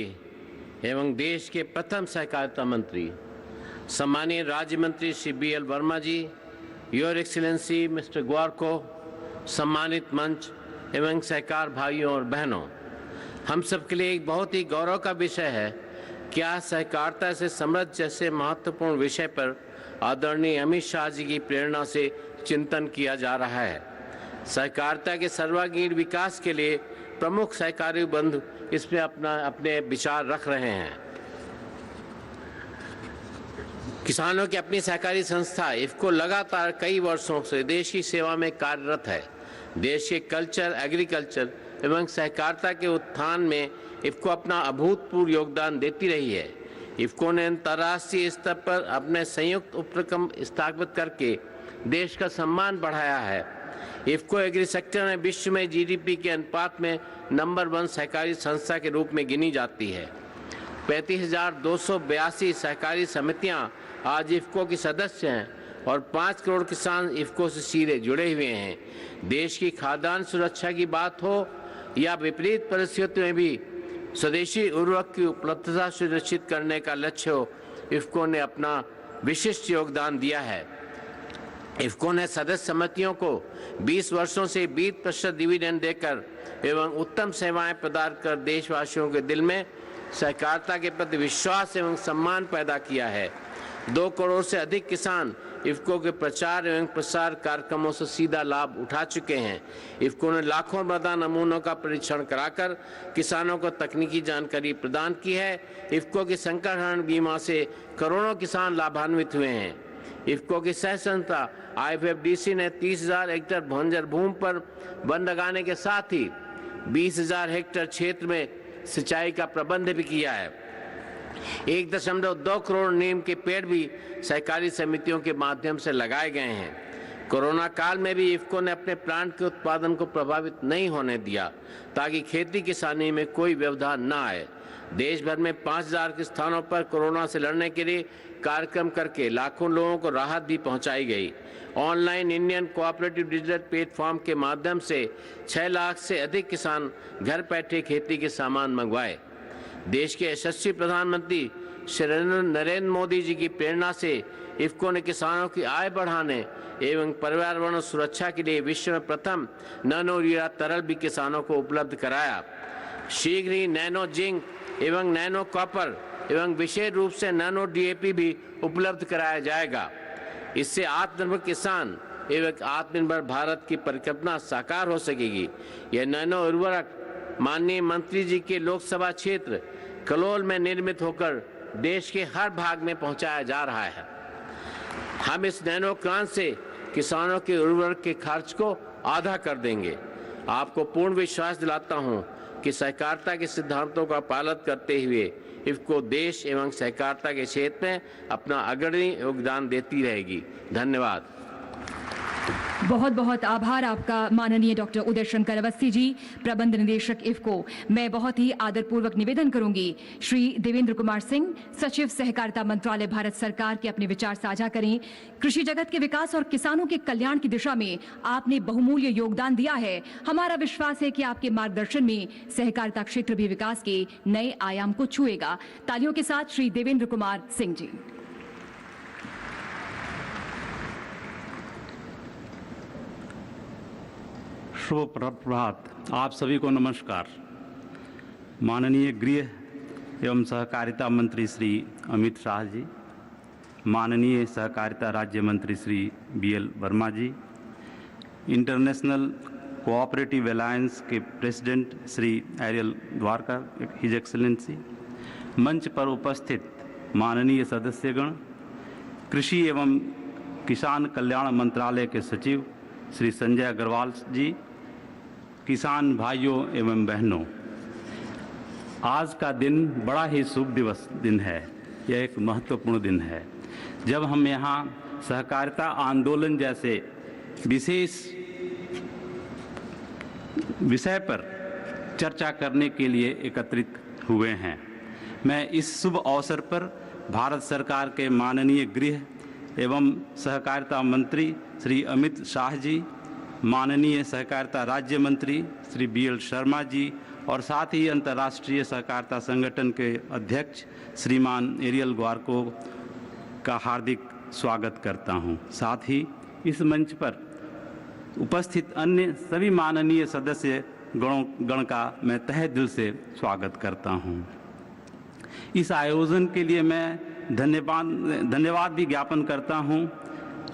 एवं देश के प्रथम सहकारिता मंत्री, सम्मानीय राज्य मंत्री Shri BL Verma ji, your excellency mister Guarco, सम्मानित मंच एवं सहकार भाइयों और बहनों, हम सब के लिए एक बहुत ही गौरव का विषय है कि आज सहकारिता से समृद्ध जैसे महत्वपूर्ण विषय पर आदरणीय अमित शाह जी की प्रेरणा से चिंतन किया जा रहा है। सहकारिता के सर्वांगीण विकास के लिए प्रमुख सहकारी बंधु इसमें अपने विचार रख रहे हैं। किसानों की अपनी सहकारी संस्था इफको लगातार कई वर्षों से देश की सेवा में कार्यरत है। देश के कल्चर, एग्रीकल्चर एवं सहकारिता के उत्थान में इफको अपना अभूतपूर्व योगदान देती रही है। इफको ने अंतर्राष्ट्रीय स्तर पर अपने संयुक्त उपक्रम स्थापित करके देश का सम्मान बढ़ाया है। इफको एग्री सेक्टर में विश्व में GDP के अनुपात में नंबर 1 सहकारी संस्था के रूप में गिनी जाती है। 35,282 सहकारी समितियां आज इफको की सदस्य हैं और 5 करोड़ किसान इफको से सीधे जुड़े हुए हैं। देश की खाद्यान्न सुरक्षा की बात हो या विपरीत परिस्थितियों में भी स्वदेशी उर्वरक की उपलब्धता सुनिश्चित करने का लक्ष्य हो, इफको ने अपना विशिष्ट योगदान दिया है। इफको ने सदस्य समितियों को 20 वर्षों से 20% डिविडेंड देकर एवं उत्तम सेवाएं प्रदान कर देशवासियों के दिल में सहकारिता के प्रति विश्वास एवं सम्मान पैदा किया है। 2 करोड़ से अधिक किसान इफको के प्रचार एवं प्रसार कार्यक्रमों से सीधा लाभ उठा चुके हैं। इफको ने लाखों मृदा नमूनों का परीक्षण कराकर किसानों को तकनीकी जानकारी प्रदान की है। इफको की संकटहरण बीमा से करोड़ों किसान लाभान्वित हुए हैं। इफको की सह संस्था IFFDC ने 30,000 हेक्टेयर बंजर भूमि पर वन लगाने के साथ ही 20,000 हेक्टेयर क्षेत्र में सिंचाई का प्रबंध भी किया है। 1.2 करोड़ नीम के पेड़ भी सहकारी समितियों के माध्यम से लगाए गए हैं। कोरोना काल में भी इफको ने अपने प्लांट के उत्पादन को प्रभावित नहीं होने दिया ताकि खेती किसानी में कोई व्यवधान न आए। देश भर में 5,000 के स्थानों पर कोरोना से लड़ने के लिए कार्यक्रम करके लाखों लोगों को राहत भी पहुंचाई गई। Online Indian cooperative digital platform के माध्यम से 6 लाख से अधिक किसान घर बैठे खेती के सामान मंगवाए। देश के यशस्वी प्रधानमंत्री श्री नरेंद्र मोदी जी की प्रेरणा से इफको ने किसानों की आय बढ़ाने एवं पर्यावरण सुरक्षा के लिए विश्व में प्रथम नैनो यूरिया तरल भी किसानों को उपलब्ध कराया। शीघ्र ही नैनो जिंक एवं नैनो कॉपर एवं विशेष रूप से नैनो डीएपी भी उपलब्ध कराया जाएगा। इससे आत्मनिर्भर किसान एवं आत्मनिर्भर भारत की परिकल्पना साकार हो सकेगी। यह नैनो उर्वरक माननीय मंत्री जी के लोकसभा क्षेत्र कलोल में निर्मित होकर देश के हर भाग में पहुंचाया जा रहा है। हम इस नैनो क्रांति से किसानों के उर्वरक के खर्च को आधा कर देंगे। आपको पूर्ण विश्वास दिलाता हूं कि सहकारिता के सिद्धांतों का पालन करते हुए इफ्को देश एवं सहकारिता के क्षेत्र में अपना अग्रणी योगदान देती रहेगी। धन्यवाद। बहुत बहुत आभार आपका माननीय डॉक्टर उदय शंकर अवस्थी जी, प्रबंध निदेशक इफ्को। मैं बहुत ही आदरपूर्वक निवेदन करूंगी श्री देवेंद्र कुमार सिंह, सचिव सहकारिता मंत्रालय भारत सरकार, के अपने विचार साझा करें। कृषि जगत के विकास और किसानों के कल्याण की दिशा में आपने बहुमूल्य योगदान दिया है। हमारा विश्वास है कि आपके मार्गदर्शन में सहकारिता क्षेत्र भी विकास के नए आयाम को छुएगा। तालियों के साथ श्री देवेंद्र कुमार सिंह जी। शुभ प्रभात। आप सभी को नमस्कार। माननीय गृह एवं सहकारिता मंत्री श्री अमित शाह जी, माननीय सहकारिता राज्य मंत्री Shri BL Verma ji, international cooperative alliance के प्रेसिडेंट श्री एरियल द्वारका, हिज एक्सेलेंसी, मंच पर उपस्थित माननीय सदस्यगण, कृषि एवं किसान कल्याण मंत्रालय के सचिव श्री संजय अग्रवाल जी, किसान भाइयों एवं बहनों, आज का दिन बड़ा ही शुभ दिन है। यह एक महत्वपूर्ण दिन है जब हम यहाँ सहकारिता आंदोलन जैसे विशेष विषय पर चर्चा करने के लिए एकत्रित हुए हैं। मैं इस शुभ अवसर पर भारत सरकार के माननीय गृह एवं सहकारिता मंत्री श्री अमित शाह जी, माननीय सहकारिता राज्य मंत्री श्री BL शर्मा जी और साथ ही अंतर्राष्ट्रीय सहकारिता संगठन के अध्यक्ष श्रीमान एरियल ग्वारको का हार्दिक स्वागत करता हूं। साथ ही इस मंच पर उपस्थित अन्य सभी माननीय सदस्य गण का मैं तहे दिल से स्वागत करता हूं। इस आयोजन के लिए मैं धन्यवाद भी ज्ञापन करता हूं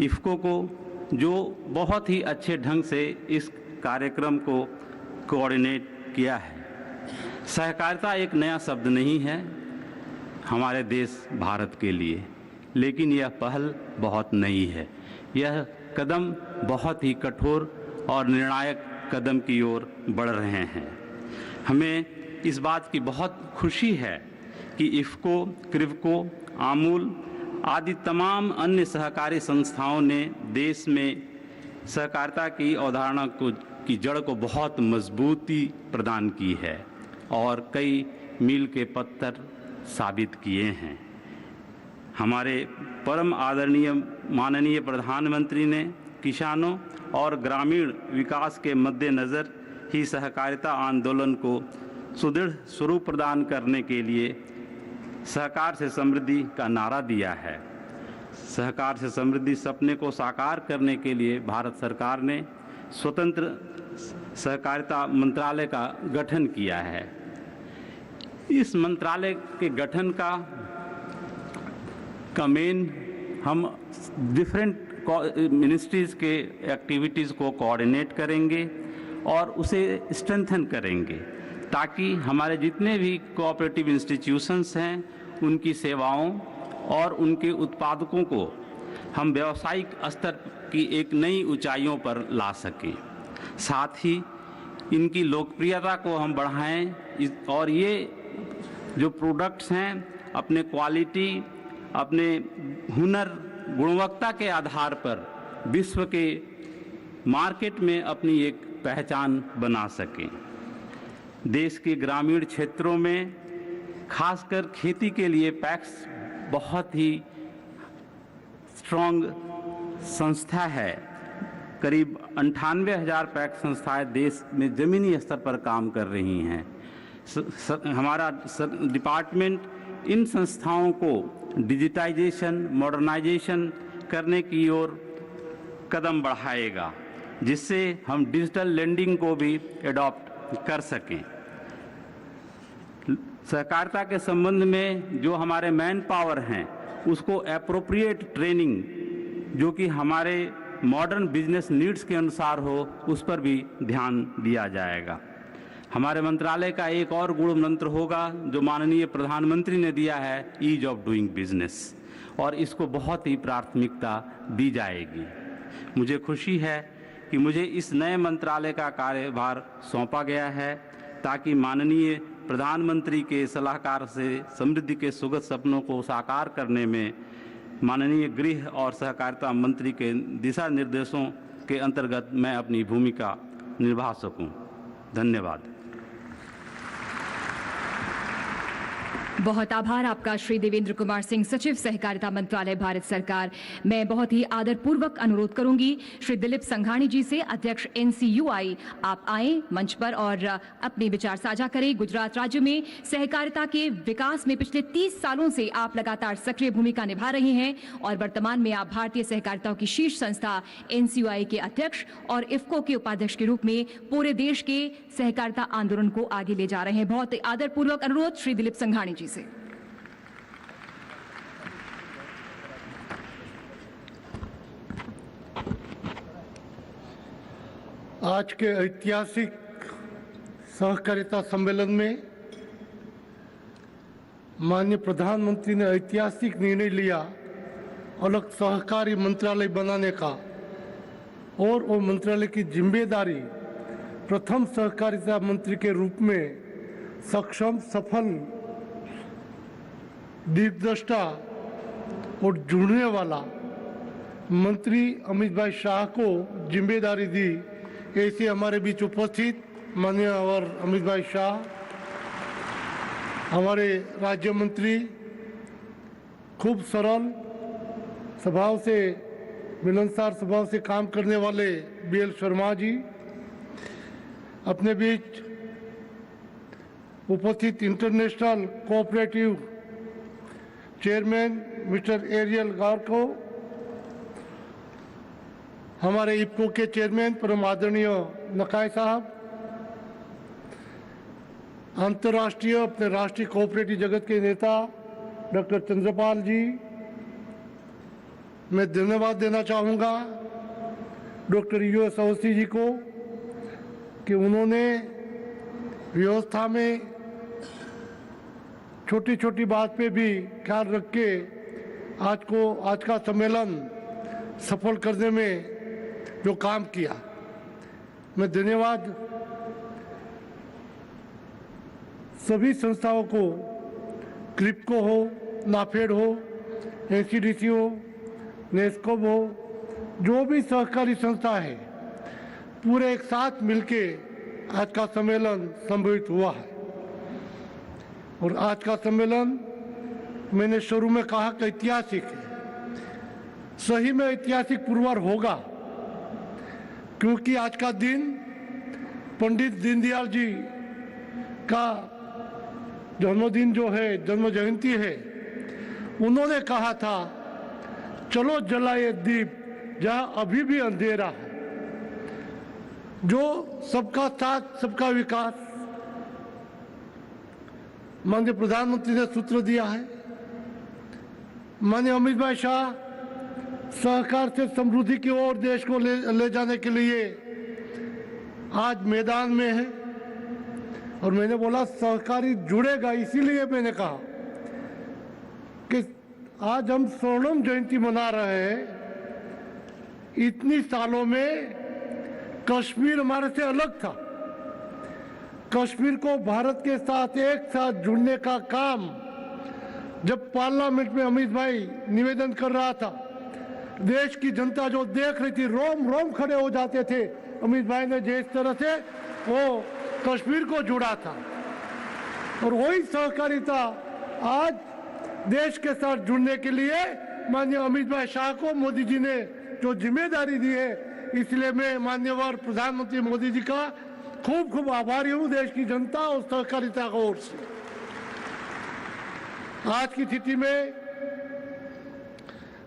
इफ्को को, जो बहुत ही अच्छे ढंग से इस कार्यक्रम को कोऑर्डिनेट किया है। सहकारिता एक नया शब्द नहीं है हमारे देश भारत के लिए, लेकिन यह पहल बहुत नई है। यह कदम बहुत ही कठोर और निर्णायक कदम की ओर बढ़ रहे हैं। हमें इस बात की बहुत खुशी है कि इफ्को, क्रिवको, आमूल आदि तमाम अन्य सहकारी संस्थाओं ने देश में सहकारिता की अवधारणा की जड़ को बहुत मजबूती प्रदान की है और कई मील के पत्थर साबित किए हैं। हमारे परम आदरणीय माननीय प्रधानमंत्री ने किसानों और ग्रामीण विकास के मद्देनज़र ही सहकारिता आंदोलन को सुदृढ़ स्वरूप प्रदान करने के लिए सहकार से समृद्धि का नारा दिया है। सहकार से समृद्धि सपने को साकार करने के लिए भारत सरकार ने स्वतंत्र सहकारिता मंत्रालय का गठन किया है। इस मंत्रालय के गठन का मेन हम डिफरेंट मिनिस्ट्रीज़ के एक्टिविटीज़ को कोऑर्डिनेट करेंगे और उसे स्ट्रेंथन करेंगे ताकि हमारे जितने भी कोऑपरेटिव इंस्टीट्यूशंस हैं उनकी सेवाओं और उनके उत्पादकों को हम व्यावसायिक स्तर की एक नई ऊंचाइयों पर ला सकें। साथ ही इनकी लोकप्रियता को हम बढ़ाएं और ये जो प्रोडक्ट्स हैं अपने क्वालिटी, अपने हुनर, गुणवत्ता के आधार पर विश्व के मार्केट में अपनी एक पहचान बना सकें। देश के ग्रामीण क्षेत्रों में खासकर खेती के लिए पैक्स बहुत ही स्ट्रॉन्ग संस्था है। करीब 98,000 पैक्स संस्थाएं देश में ज़मीनी स्तर पर काम कर रही हैं। हमारा डिपार्टमेंट इन संस्थाओं को डिजिटाइजेशन, मॉडर्नाइजेशन करने की ओर कदम बढ़ाएगा, जिससे हम डिजिटल लेंडिंग को भी एडॉप्ट कर सकें। सहकारिता के संबंध में जो हमारे मैन पावर हैं उसको एप्रोप्रिएट ट्रेनिंग जो कि हमारे मॉडर्न बिजनेस नीड्स के अनुसार हो उस पर भी ध्यान दिया जाएगा। हमारे मंत्रालय का एक और गुण मंत्र होगा जो माननीय प्रधानमंत्री ने दिया है, ईज ऑफ डूइंग बिजनेस, और इसको बहुत ही प्राथमिकता दी जाएगी। मुझे खुशी है कि मुझे इस नए मंत्रालय का कार्यभार सौंपा गया है ताकि माननीय प्रधानमंत्री के सलाहकार से समृद्धि के सुगत सपनों को साकार करने में माननीय गृह और सहकारिता मंत्री के दिशा निर्देशों के अंतर्गत मैं अपनी भूमिका निभा सकूं। धन्यवाद। बहुत आभार आपका श्री देवेंद्र कुमार सिंह, सचिव सहकारिता मंत्रालय, भारत सरकार। मैं बहुत ही आदरपूर्वक अनुरोध करूंगी श्री दिलीप संघानी जी से, अध्यक्ष NCUI, आप आए मंच पर और अपने विचार साझा करें। गुजरात राज्य में सहकारिता के विकास में पिछले 30 सालों से आप लगातार सक्रिय भूमिका निभा रहे हैं और वर्तमान में आप भारतीय सहकारिता की शीर्ष संस्था NCUI के अध्यक्ष और IFFCO के उपाध्यक्ष के रूप में पूरे देश के सहकारिता आंदोलन को आगे ले जा रहे हैं। बहुत आदरपूर्वक अनुरोध श्री दिलीप संघानी जी से। आज के ऐतिहासिक सहकारिता सम्मेलन में माननीय प्रधानमंत्री ने ऐतिहासिक निर्णय लिया अलग सहकारी मंत्रालय बनाने का, और वो मंत्रालय की जिम्मेदारी प्रथम सहकारिता मंत्री के रूप में सक्षम, सफल, दीर्घदृष्टा और जुड़ने वाला मंत्री अमित भाई शाह को जिम्मेदारी दी। ऐसे हमारे बीच उपस्थित माननीय और अमित भाई शाह, हमारे राज्य मंत्री, खूब सरल स्वभाव से, मिलनसार स्वभाव से काम करने वाले BL शर्मा जी, अपने बीच उपस्थित international cooperative chairman mister Ariel Guarco, हमारे IFFCO के चेयरमैन परम आदरणीय नकाय साहब, अंतर्राष्ट्रीय अपने राष्ट्रीय कोऑपरेटिव जगत के नेता डॉक्टर चंद्रपाल जी, मैं धन्यवाद देना चाहूँगा डॉक्टर US अवस्थी जी को कि उन्होंने व्यवस्था में छोटी छोटी बात पे भी ख्याल रख के आज का सम्मेलन सफल करने में जो काम किया। मैं धन्यवाद सभी संस्थाओं को, क्लिपको हो, नाफेड हो, NCDC हो, नेस्कोम हो, जो भी सहकारी संस्था है, पूरे एक साथ मिलके आज का सम्मेलन संभवित हुआ है। और आज का सम्मेलन मैंने शुरू में कहा कि ऐतिहासिक है, सही में ऐतिहासिक पुरस्कार होगा, क्योंकि आज का दिन पंडित दीनदयाल जी का जन्मदिन जो है, जन्म जयंती है। उन्होंने कहा था, चलो जलाए दीप जहां अभी भी अंधेरा है। जो सबका साथ सबका विकास माननीय प्रधानमंत्री ने सूत्र दिया है। माननीय अमित भाई शाह सहकार से समृद्धि की ओर देश को ले जाने के लिए आज मैदान में है। और मैंने बोला सहकारी जुड़ेगा, इसीलिए मैंने कहा कि आज हम स्वर्णिम जयंती मना रहे हैं। इतनी सालों में कश्मीर हमारे से अलग था। कश्मीर को भारत के साथ एक साथ जुड़ने का काम जब पार्लियामेंट में अमित भाई निवेदन कर रहा था, देश की जनता जो देख रही थी रोम रोम खड़े हो जाते थे। अमित भाई ने जिस तरह से वो कश्मीर को जुड़ा था, और वही सहकारिता आज देश के साथ जुड़ने के लिए माननीय अमित भाई शाह को मोदी जी ने जो जिम्मेदारी दी है, इसलिए मैं माननीय प्रधानमंत्री मोदी जी का खूब खूब आभारी हूँ, देश की जनता और सहकारिता की ओर से। आज की स्थिति में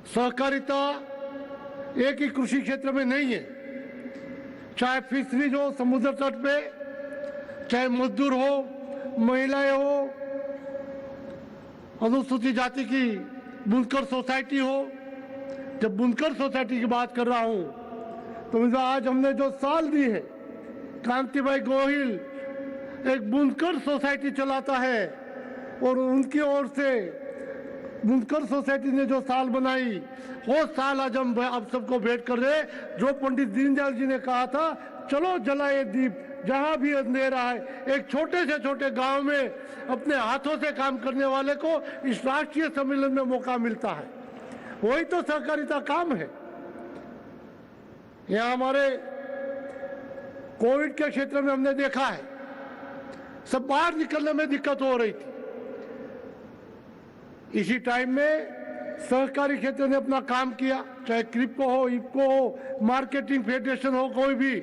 सहकारिता एक ही कृषि क्षेत्र में नहीं है, चाहे फिशरीज हो समुद्र तट पे, चाहे मजदूर हो, महिलाएं हो, अनुसूचित जाति की बुनकर सोसाइटी हो। जब बुनकर सोसाइटी की बात कर रहा हूं तो आज हमने जो साल दी है, कांतिभाई गोहिल एक बुनकर सोसाइटी चलाता है और उनकी ओर से बुनकर सोसाइटी ने जो साल बनाई वो साल आज हम आप सबको भेंट कर रहे। जो पंडित दीनदयाल जी ने कहा था, चलो जलाए दीप जहां भी अंधेरा है, एक छोटे से छोटे गांव में अपने हाथों से काम करने वाले को इस राष्ट्रीय सम्मेलन में मौका मिलता है। वही तो सहकारिता काम है। यहाँ हमारे कोविड के क्षेत्र में हमने देखा है, सब बाहर निकलने में दिक्कत हो रही थी। इसी टाइम में सहकारी क्षेत्र ने अपना काम किया, चाहे क्रिप्को हो, इफ्को हो, मार्केटिंग फेडरेशन हो, कोई भी,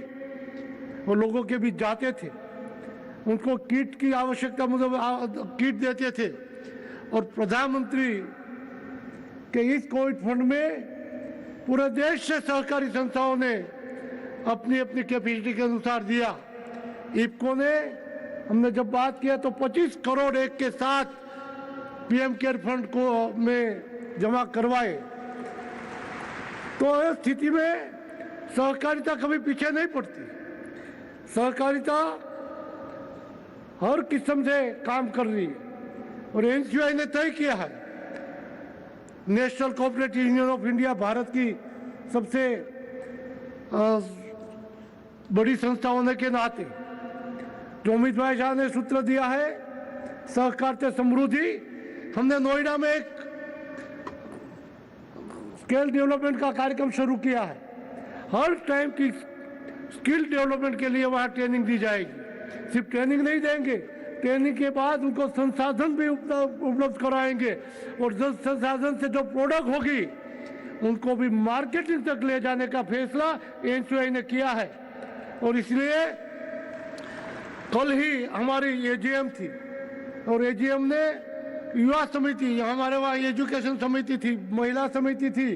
वो लोगों के बीच जाते थे, उनको किट की आवश्यकता मतलब किट देते थे। और प्रधानमंत्री के इस कोविड फंड में पूरे देश से सहकारी संस्थाओं ने अपनी अपनी कैपेसिटी के अनुसार दिया। इफ्को ने, हमने जब बात किया तो 25 करोड़ एक के साथ पीएम केयर फंड को में जमा करवाए। तो इस स्थिति में सहकारिता कभी पीछे नहीं पड़ती। सहकारिता हर किस्म से काम कर रही है और एनसीआई ने तय किया है, national cooperative union of India Bharat की सबसे बड़ी संस्था होने के नाते जो अमित भाई शाह ने सूत्र दिया है, सहकारिता समृद्धि, हमने नोएडा में एक स्किल डेवलपमेंट का कार्यक्रम शुरू किया है। हर टाइम की स्किल डेवलपमेंट के लिए वहाँ ट्रेनिंग दी जाएगी। सिर्फ ट्रेनिंग नहीं देंगे, ट्रेनिंग के बाद उनको संसाधन भी उपलब्ध कराएंगे और जिस संसाधन से जो प्रोडक्ट होगी उनको भी मार्केटिंग तक ले जाने का फैसला एनसीआई ने किया है। और इसलिए कल ही हमारी एजीएम थी और एजीएम ने युवा समिति, हमारे वहाँ एजुकेशन समिति थी, महिला समिति थी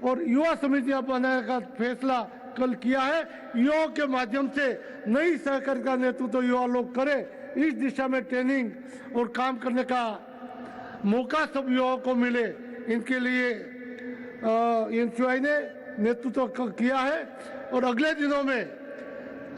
और युवा समिति बनाने का फैसला कल किया है। युवाओं के माध्यम से नई सहकारी का नेतृत्व युवा लोग करें, इस दिशा में ट्रेनिंग और काम करने का मौका सब युवाओं को मिले, इनके लिए एनसीआई ने नेतृत्व किया है। और अगले दिनों में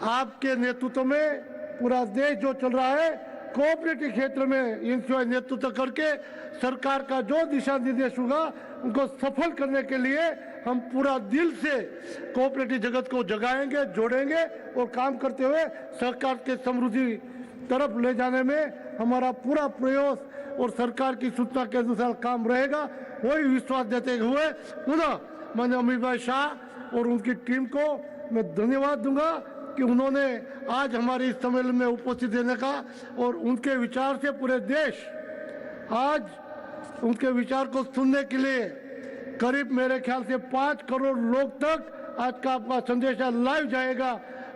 आपके नेतृत्व में पूरा देश जो चल रहा है, कोऑपरेटिव क्षेत्र में एनसीआई नेतृत्व करके सरकार का जो दिशा निर्देश होगा उनको सफल करने के लिए हम पूरा दिल से कोऑपरेटिव जगत को जगाएंगे, जोड़ेंगे और काम करते हुए सरकार के समृद्धि तरफ ले जाने में हमारा पूरा प्रयास और सरकार की सूचना के अनुसार काम रहेगा। वही विश्वास देते हुए पुनः मैंने अमित भाई शाह और उनकी टीम को मैं धन्यवाद दूंगा कि उन्होंने आज हमारे इस सम्मेलन में उपस्थित देने का और उनके विचार से पूरे देश आज उनके विचार को सुनने के लिए करीब मेरे ख्याल से 5 करोड़ लोग तक आज का आपका संदेश लाइव जाएगा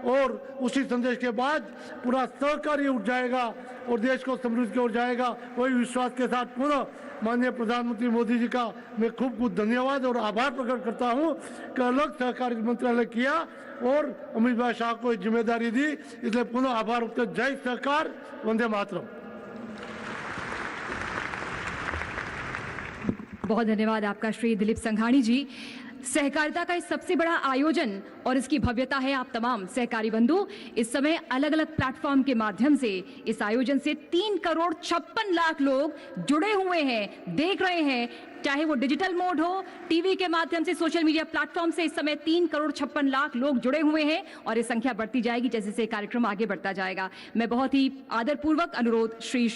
और उसी संदेश के बाद पूरा सहकारी उठ जाएगा और देश को समृद्धि की ओर जाएगा। वही विश्वास के साथ पुनः माननीय प्रधानमंत्री मोदी जी का मैं खूब धन्यवाद और आभार प्रकट करता हूं कि अलग सहकारी मंत्रालय किया और अमित भाई शाह को जिम्मेदारी दी, इसलिए पुनः आभार व्यक्त। जय सरकार, वंदे मातरम। बहुत धन्यवाद आपका श्री दिलीप संघाणी जी। सहकारिता का इस सबसे बड़ा आयोजन और इसकी भव्यता है आप तमाम सहकारी बंधु इस समय अलग अलग प्लेटफॉर्म के माध्यम से इस आयोजन से 3 करोड़ 56 लाख लोग जुड़े हुए हैं, देख रहे हैं, चाहे वो डिजिटल मोड हो, टीवी के माध्यम से, सोशल मीडिया प्लेटफॉर्म से। इस समय 3 करोड़ 56 लाख लोग जुड़े हुए हैं और ये संख्या बढ़ती जाएगी जैसे से कार्यक्रम आगे बढ़ता जाएगा। मैं बहुत ही आदरपूर्वक अनुरोध श्री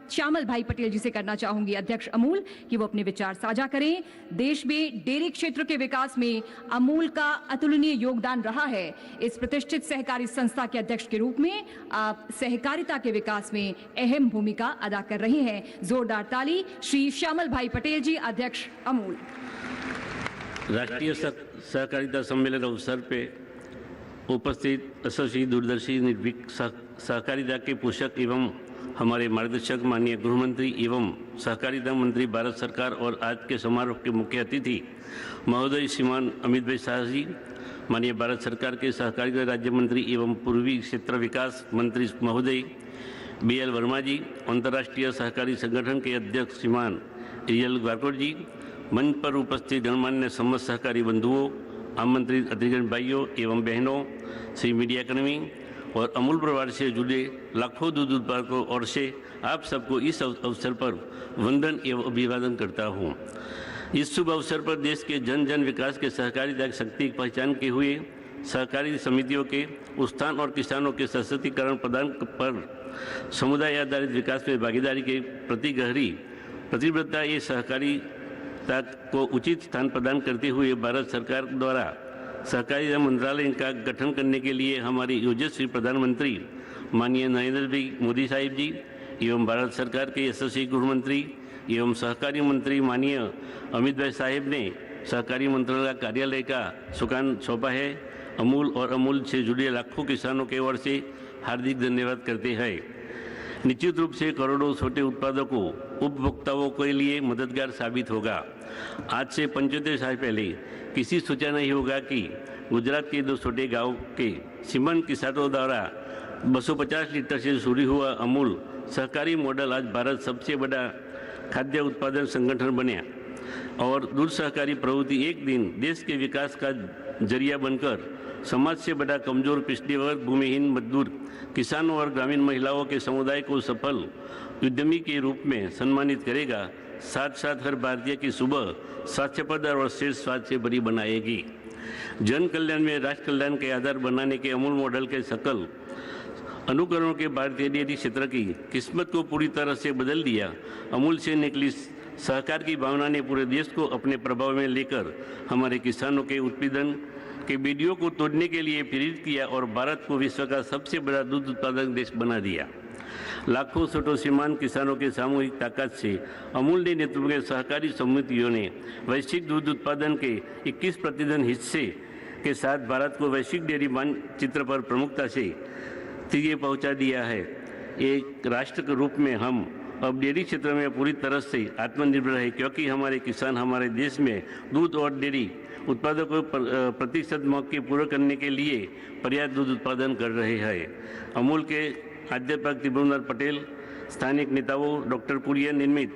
श्यामल भाई पटेल जी से करना चाहूंगी, अध्यक्ष अमूल, कि वो अपने विचार साझा करें। देश में डेयरी क्षेत्र के विकास में अमूल का अतुलनीय योगदान रहा है। इस प्रतिष्ठित सहकारी संस्था के अध्यक्ष के रूप में आप सहकारिता के विकास में अहम भूमिका अदा कर रहे हैं। जोरदार ताली श्री श्यामल भाई पटेल जी, अध्यक्ष अमूल। राष्ट्रीय सहकारिता सम्मेलन अवसर पे उपस्थित यशस्वी दूरदर्शी निर्भीक सहकारिता के पोषक एवं हमारे मार्गदर्शक माननीय गृह मंत्री एवं सहकारिता मंत्री भारत सरकार और आज के समारोह के मुख्य अतिथि महोदय श्रीमान अमित भाई शाह जी, माननीय भारत सरकार के सहकारिता राज्य मंत्री एवं पूर्वी क्षेत्र विकास मंत्री महोदय, BL वर्मा जी, अंतर्राष्ट्रीय सहकारी संगठन के अध्यक्ष श्रीमान EL गारकोट जी, मंच पर उपस्थित गणमान्य समस्त सहकारी बंधुओं, आमंत्रित अतिथिगण भाइयों एवं बहनों, श्री मीडियाकर्मी और अमूल परिवार से जुड़े लाखों दूध उत्पादकों और से आप सबको इस अवसर पर वंदन एवं अभिवादन करता हूँ। इस शुभ अवसर पर देश के जन जन विकास के सहकारिता की शक्ति की पहचान के हुए सहकारी समितियों के उत्थान और किसानों के सशक्तिकरण प्रदान पर समुदाय आधारित विकास में भागीदारी के प्रति गहरी प्रतिबद्धता ये सहकारिता को उचित स्थान प्रदान करते हुए भारत सरकार द्वारा सहकारिता मंत्रालय का गठन करने के लिए हमारी योजस्वी प्रधानमंत्री माननीय नरेंद्र भाई मोदी साहिब जी एवं भारत सरकार के यशस्वी गृह मंत्री एवं सहकारी मंत्री माननीय अमित भाई साहिब ने सहकारी मंत्रालय कार्यालय का सुकान सौंपा है। अमूल और अमूल से जुड़े लाखों किसानों के ओर से हार्दिक धन्यवाद करते हैं। निश्चित रूप से करोड़ों छोटे उत्पादकों उपभोक्ताओं के लिए मददगार साबित होगा। आज से 75 साल पहले किसी सोचा नहीं होगा कि गुजरात के 2 छोटे गांव के सीमंत किसानों द्वारा 250 लीटर से शुरू हुआ अमूल सहकारी मॉडल आज भारत सबसे बड़ा खाद्य उत्पादन संगठन बना और दूध सहकारी प्रवृत्ति एक दिन देश के विकास का जरिया बनकर समाज से बड़ा कमजोर पिछड़े वर्ग, भूमिहीन मजदूर, किसानों और ग्रामीण महिलाओं के समुदाय को सफल उद्यमी के रूप में सम्मानित करेगा। साथ साथ हर भारतीय की सुबह स्वास्थ्यप्रद और श्रेष्ठ स्वास्थ्य से भरी बनाएगी। जन कल्याण में राष्ट्र कल्याण के आधार बनाने के अमूल मॉडल के सकल अनुकरणों के भारतीय डेयरी क्षेत्र की किस्मत को पूरी तरह से बदल दिया। अमूल से निकली सहकार की भावना ने पूरे देश को अपने प्रभाव में लेकर हमारे किसानों के उत्पादन के बीडियों को तोड़ने के लिए प्रेरित किया और भारत को विश्व का सबसे बड़ा दूध उत्पादक देश बना दिया। लाखों छोटो सीमांत किसानों के सामूहिक ताकत से अमूल ने नेतृत्व के सहकारी समितियों ने वैश्विक दूध उत्पादन के 21% हिस्से के साथ भारत को वैश्विक डेयरी मानचित्र पर प्रमुखता से तीजे पहुंचा दिया है। एक राष्ट्र के रूप में हम अब डेयरी क्षेत्र में पूरी तरह से आत्मनिर्भर है, क्योंकि हमारे किसान हमारे देश में दूध और डेयरी उत्पादकों प्रतिशत मौके पूरा करने के लिए पर्याप्त दूध उत्पादन कर रहे हैं। अमूल के अध्यापक त्रिभुवनर पटेल, स्थानिक नेताओं डॉक्टर कुरियन निर्मित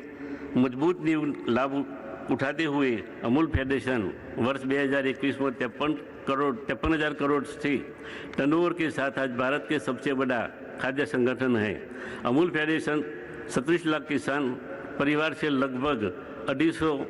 मजबूत नींव लाभ उठाते हुए अमूल फेडरेशन वर्ष 2021 में 53,000 करोड़ से टर्नओवर के साथ आज भारत के सबसे बड़ा खाद्य संगठन है। अमूल फेडरेशन 37 लाख किसान परिवार से लगभग 250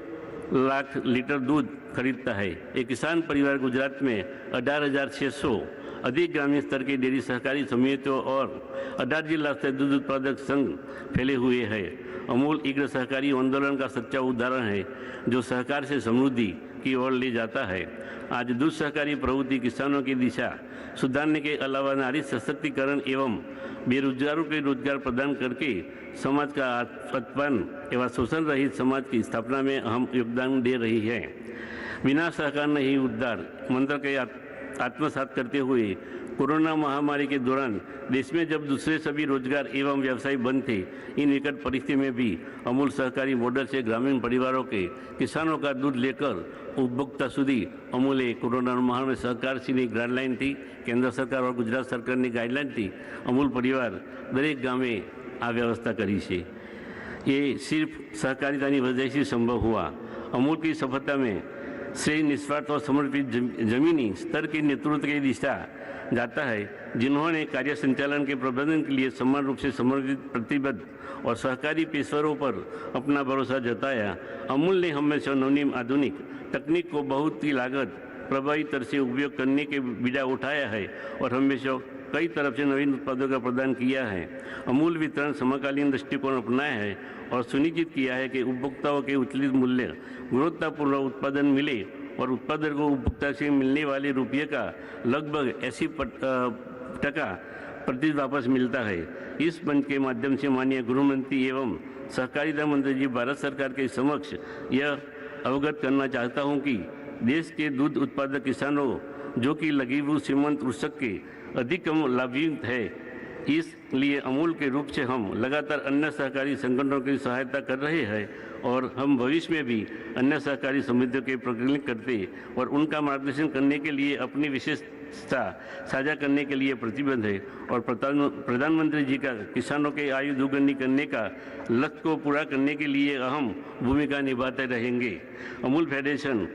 लाख लीटर दूध खरीदता है। एक किसान परिवार गुजरात में 18,600 अधिक ग्रामीण स्तर के डेयरी सहकारी समितियों और 18 जिला से दूध उत्पादक संघ फैले हुए हैं। अमूल इग्र सहकारी आंदोलन का सच्चा उदाहरण है जो सहकार से समृद्धि की ओर ले जाता है। आज दूध सहकारी प्रवृत्ति किसानों की दिशा सुधारने के अलावा नारी सशक्तिकरण एवं बेरोजगारों के रोजगार प्रदान करके समाज का उत्पन्न एवं शोषण रहित समाज की स्थापना में अहम योगदान दे रही है। बिना सहकार नहीं उद्धार मंत्र के आत्मसात करते हुए कोरोना महामारी के दौरान देश में जब दूसरे सभी रोजगार एवं व्यवसाय बंद थे, इन विकट परिस्थिति में भी अमूल सहकारी मॉडल से ग्रामीण परिवारों के किसानों का दूध लेकर उपभोक्ता સુધી અમૂલે કોરોના મહામારી સરકારશ્રીની ગાઈડલાઇન थी, केंद्र सरकार और गुजरात सरकार की गाइडलाइन थी। अमूल परिवार दरेक गामे आ व्यवस्था करी है। ये सिर्फ सहकारिता की वजह से संभव हुआ। अमूल की सफलता में श्रेय निस्वार्थ और समर्पित जमीनी स्तर के नेतृत्व की दिशा जाता है, जिन्होंने कार्य संचालन के प्रबंधन के लिए समान रूप से समर्पित, प्रतिबद्ध और सहकारी पेशेवरों पर अपना भरोसा जताया। अमूल ने हमेशा नवनीत आधुनिक तकनीक को बहुत ही लागत प्रभावी तरह से उपयोग करने के बीड़ा उठाया है और हमेशा कई तरफ से नवीन उत्पादों का प्रदान किया है। अमूल वितरण समकालीन दृष्टिकोण अपनाया है और सुनिश्चित किया है कि उपभोक्ताओं के उचित मूल्य गुणवत्तापूर्ण उत्पादन मिले और उत्पादक को उपभोक्ता से मिलने वाले रुपये का लगभग 80% प्रतिशत वापस मिलता है। इस मंच के माध्यम से माननीय गृह मंत्री एवं सहकारिता मंत्री जी भारत सरकार के समक्ष यह अवगत करना चाहता हूं कि देश के दूध उत्पादक किसानों जो कि लघु सीमांत कृषक के अधिकतम लाभान्वित है, इसलिए अमूल के रूप से हम लगातार अन्य सहकारी संगठनों की सहायता कर रहे हैं और हम भविष्य में भी अन्य सहकारी समितियों के प्रकरण करते और उनका मार्गदर्शन करने के लिए अपनी विशेष साझा करने के लिए प्रतिबद्ध है और प्रधानमंत्री जी का किसानों के आयु दोगुनी करने का लक्ष्य को पूरा करने के लिए अहम भूमिका निभाते रहेंगे। अमूल फेडरेशन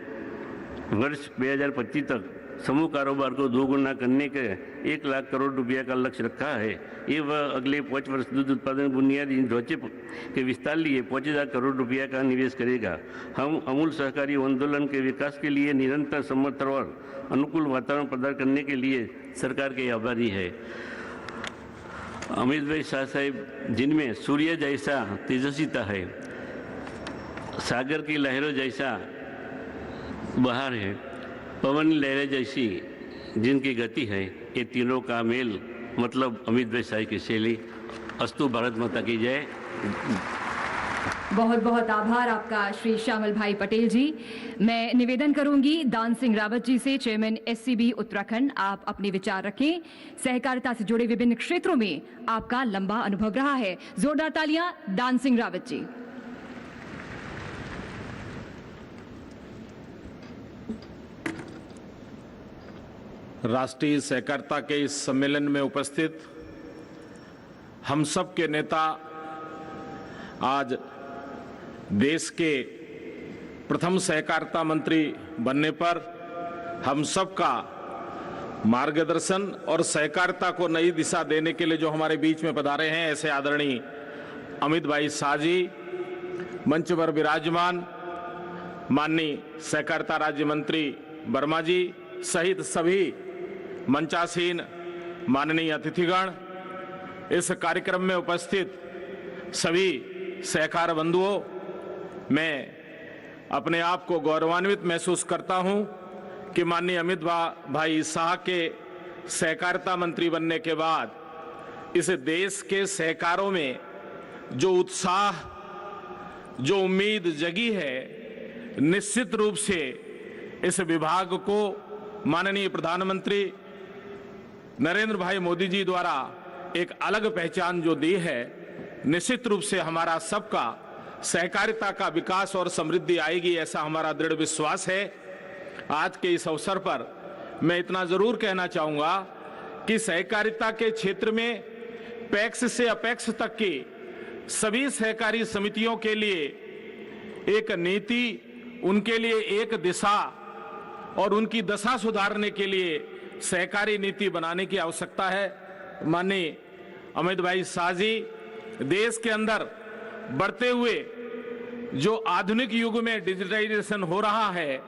वर्ष 2025 तक समूह कारोबार को दोगुना करने के 1 लाख करोड़ रुपया का लक्ष्य रखा है। ये वह अगले 5 वर्ष दूध उत्पादन बुनियादी ढांचे के विस्तार लिए 50,000 करोड़ रुपया का निवेश करेगा। हम अमूल सहकारी आंदोलन के विकास के लिए निरंतर समर्थन और अनुकूल वातावरण प्रदान करने के लिए सरकार के आभारी है। अमित भाई शाह साहब, जिनमें सूर्य जैसा तेजस्विता है, सागर की लहरों जैसा बहार है, पवन लहरें जैसी जिनकी गति है, ये तीनों का मेल मतलब अमित भाई शाह की शैली। अस्तु भारत माता की जय। बहुत बहुत आभार आपका श्री श्यामल भाई पटेल जी। मैं निवेदन करूंगी दान सिंह रावत जी से, चेयरमैन एससीबी उत्तराखंड, आप अपने विचार रखें। सहकारिता से जुड़े विभिन्न क्षेत्रों में आपका लंबा अनुभव रहा है। जोरदार तालियां दान सिंह रावत जी। राष्ट्रीय सहकारिता के इस सम्मेलन में उपस्थित हम सब के नेता आज देश के प्रथम सहकारिता मंत्री बनने पर हम सब का मार्गदर्शन और सहकारिता को नई दिशा देने के लिए जो हमारे बीच में पधारे हैं, ऐसे आदरणीय अमित भाई शाह जी, मंच पर विराजमान माननीय सहकारिता राज्य मंत्री वर्मा जी सहित सभी मंचासीन माननीय अतिथिगण, इस कार्यक्रम में उपस्थित सभी सहकार बंधुओं, मैं अपने आप को गौरवान्वित महसूस करता हूं कि माननीय अमित भाई शाह के सहकारिता मंत्री बनने के बाद इस देश के सहकारों में जो उत्साह, जो उम्मीद जगी है, निश्चित रूप से इस विभाग को माननीय प्रधानमंत्री नरेंद्र भाई मोदी जी द्वारा एक अलग पहचान जो दी है, निश्चित रूप से हमारा सबका सहकारिता का विकास और समृद्धि आएगी, ऐसा हमारा दृढ़ विश्वास है। आज के इस अवसर पर मैं इतना जरूर कहना चाहूंगा कि सहकारिता के क्षेत्र में पैक्स से अपेक्स तक की सभी सहकारी समितियों के लिए एक नीति, उनके लिए एक दिशा और उनकी दशा सुधारने के लिए सहकारी नीति बनाने की आवश्यकता है। माननीय अमित भाई शाह जी, देश के अंदर बढ़ते हुए जो आधुनिक युग में डिजिटलाइजेशन हो रहा है,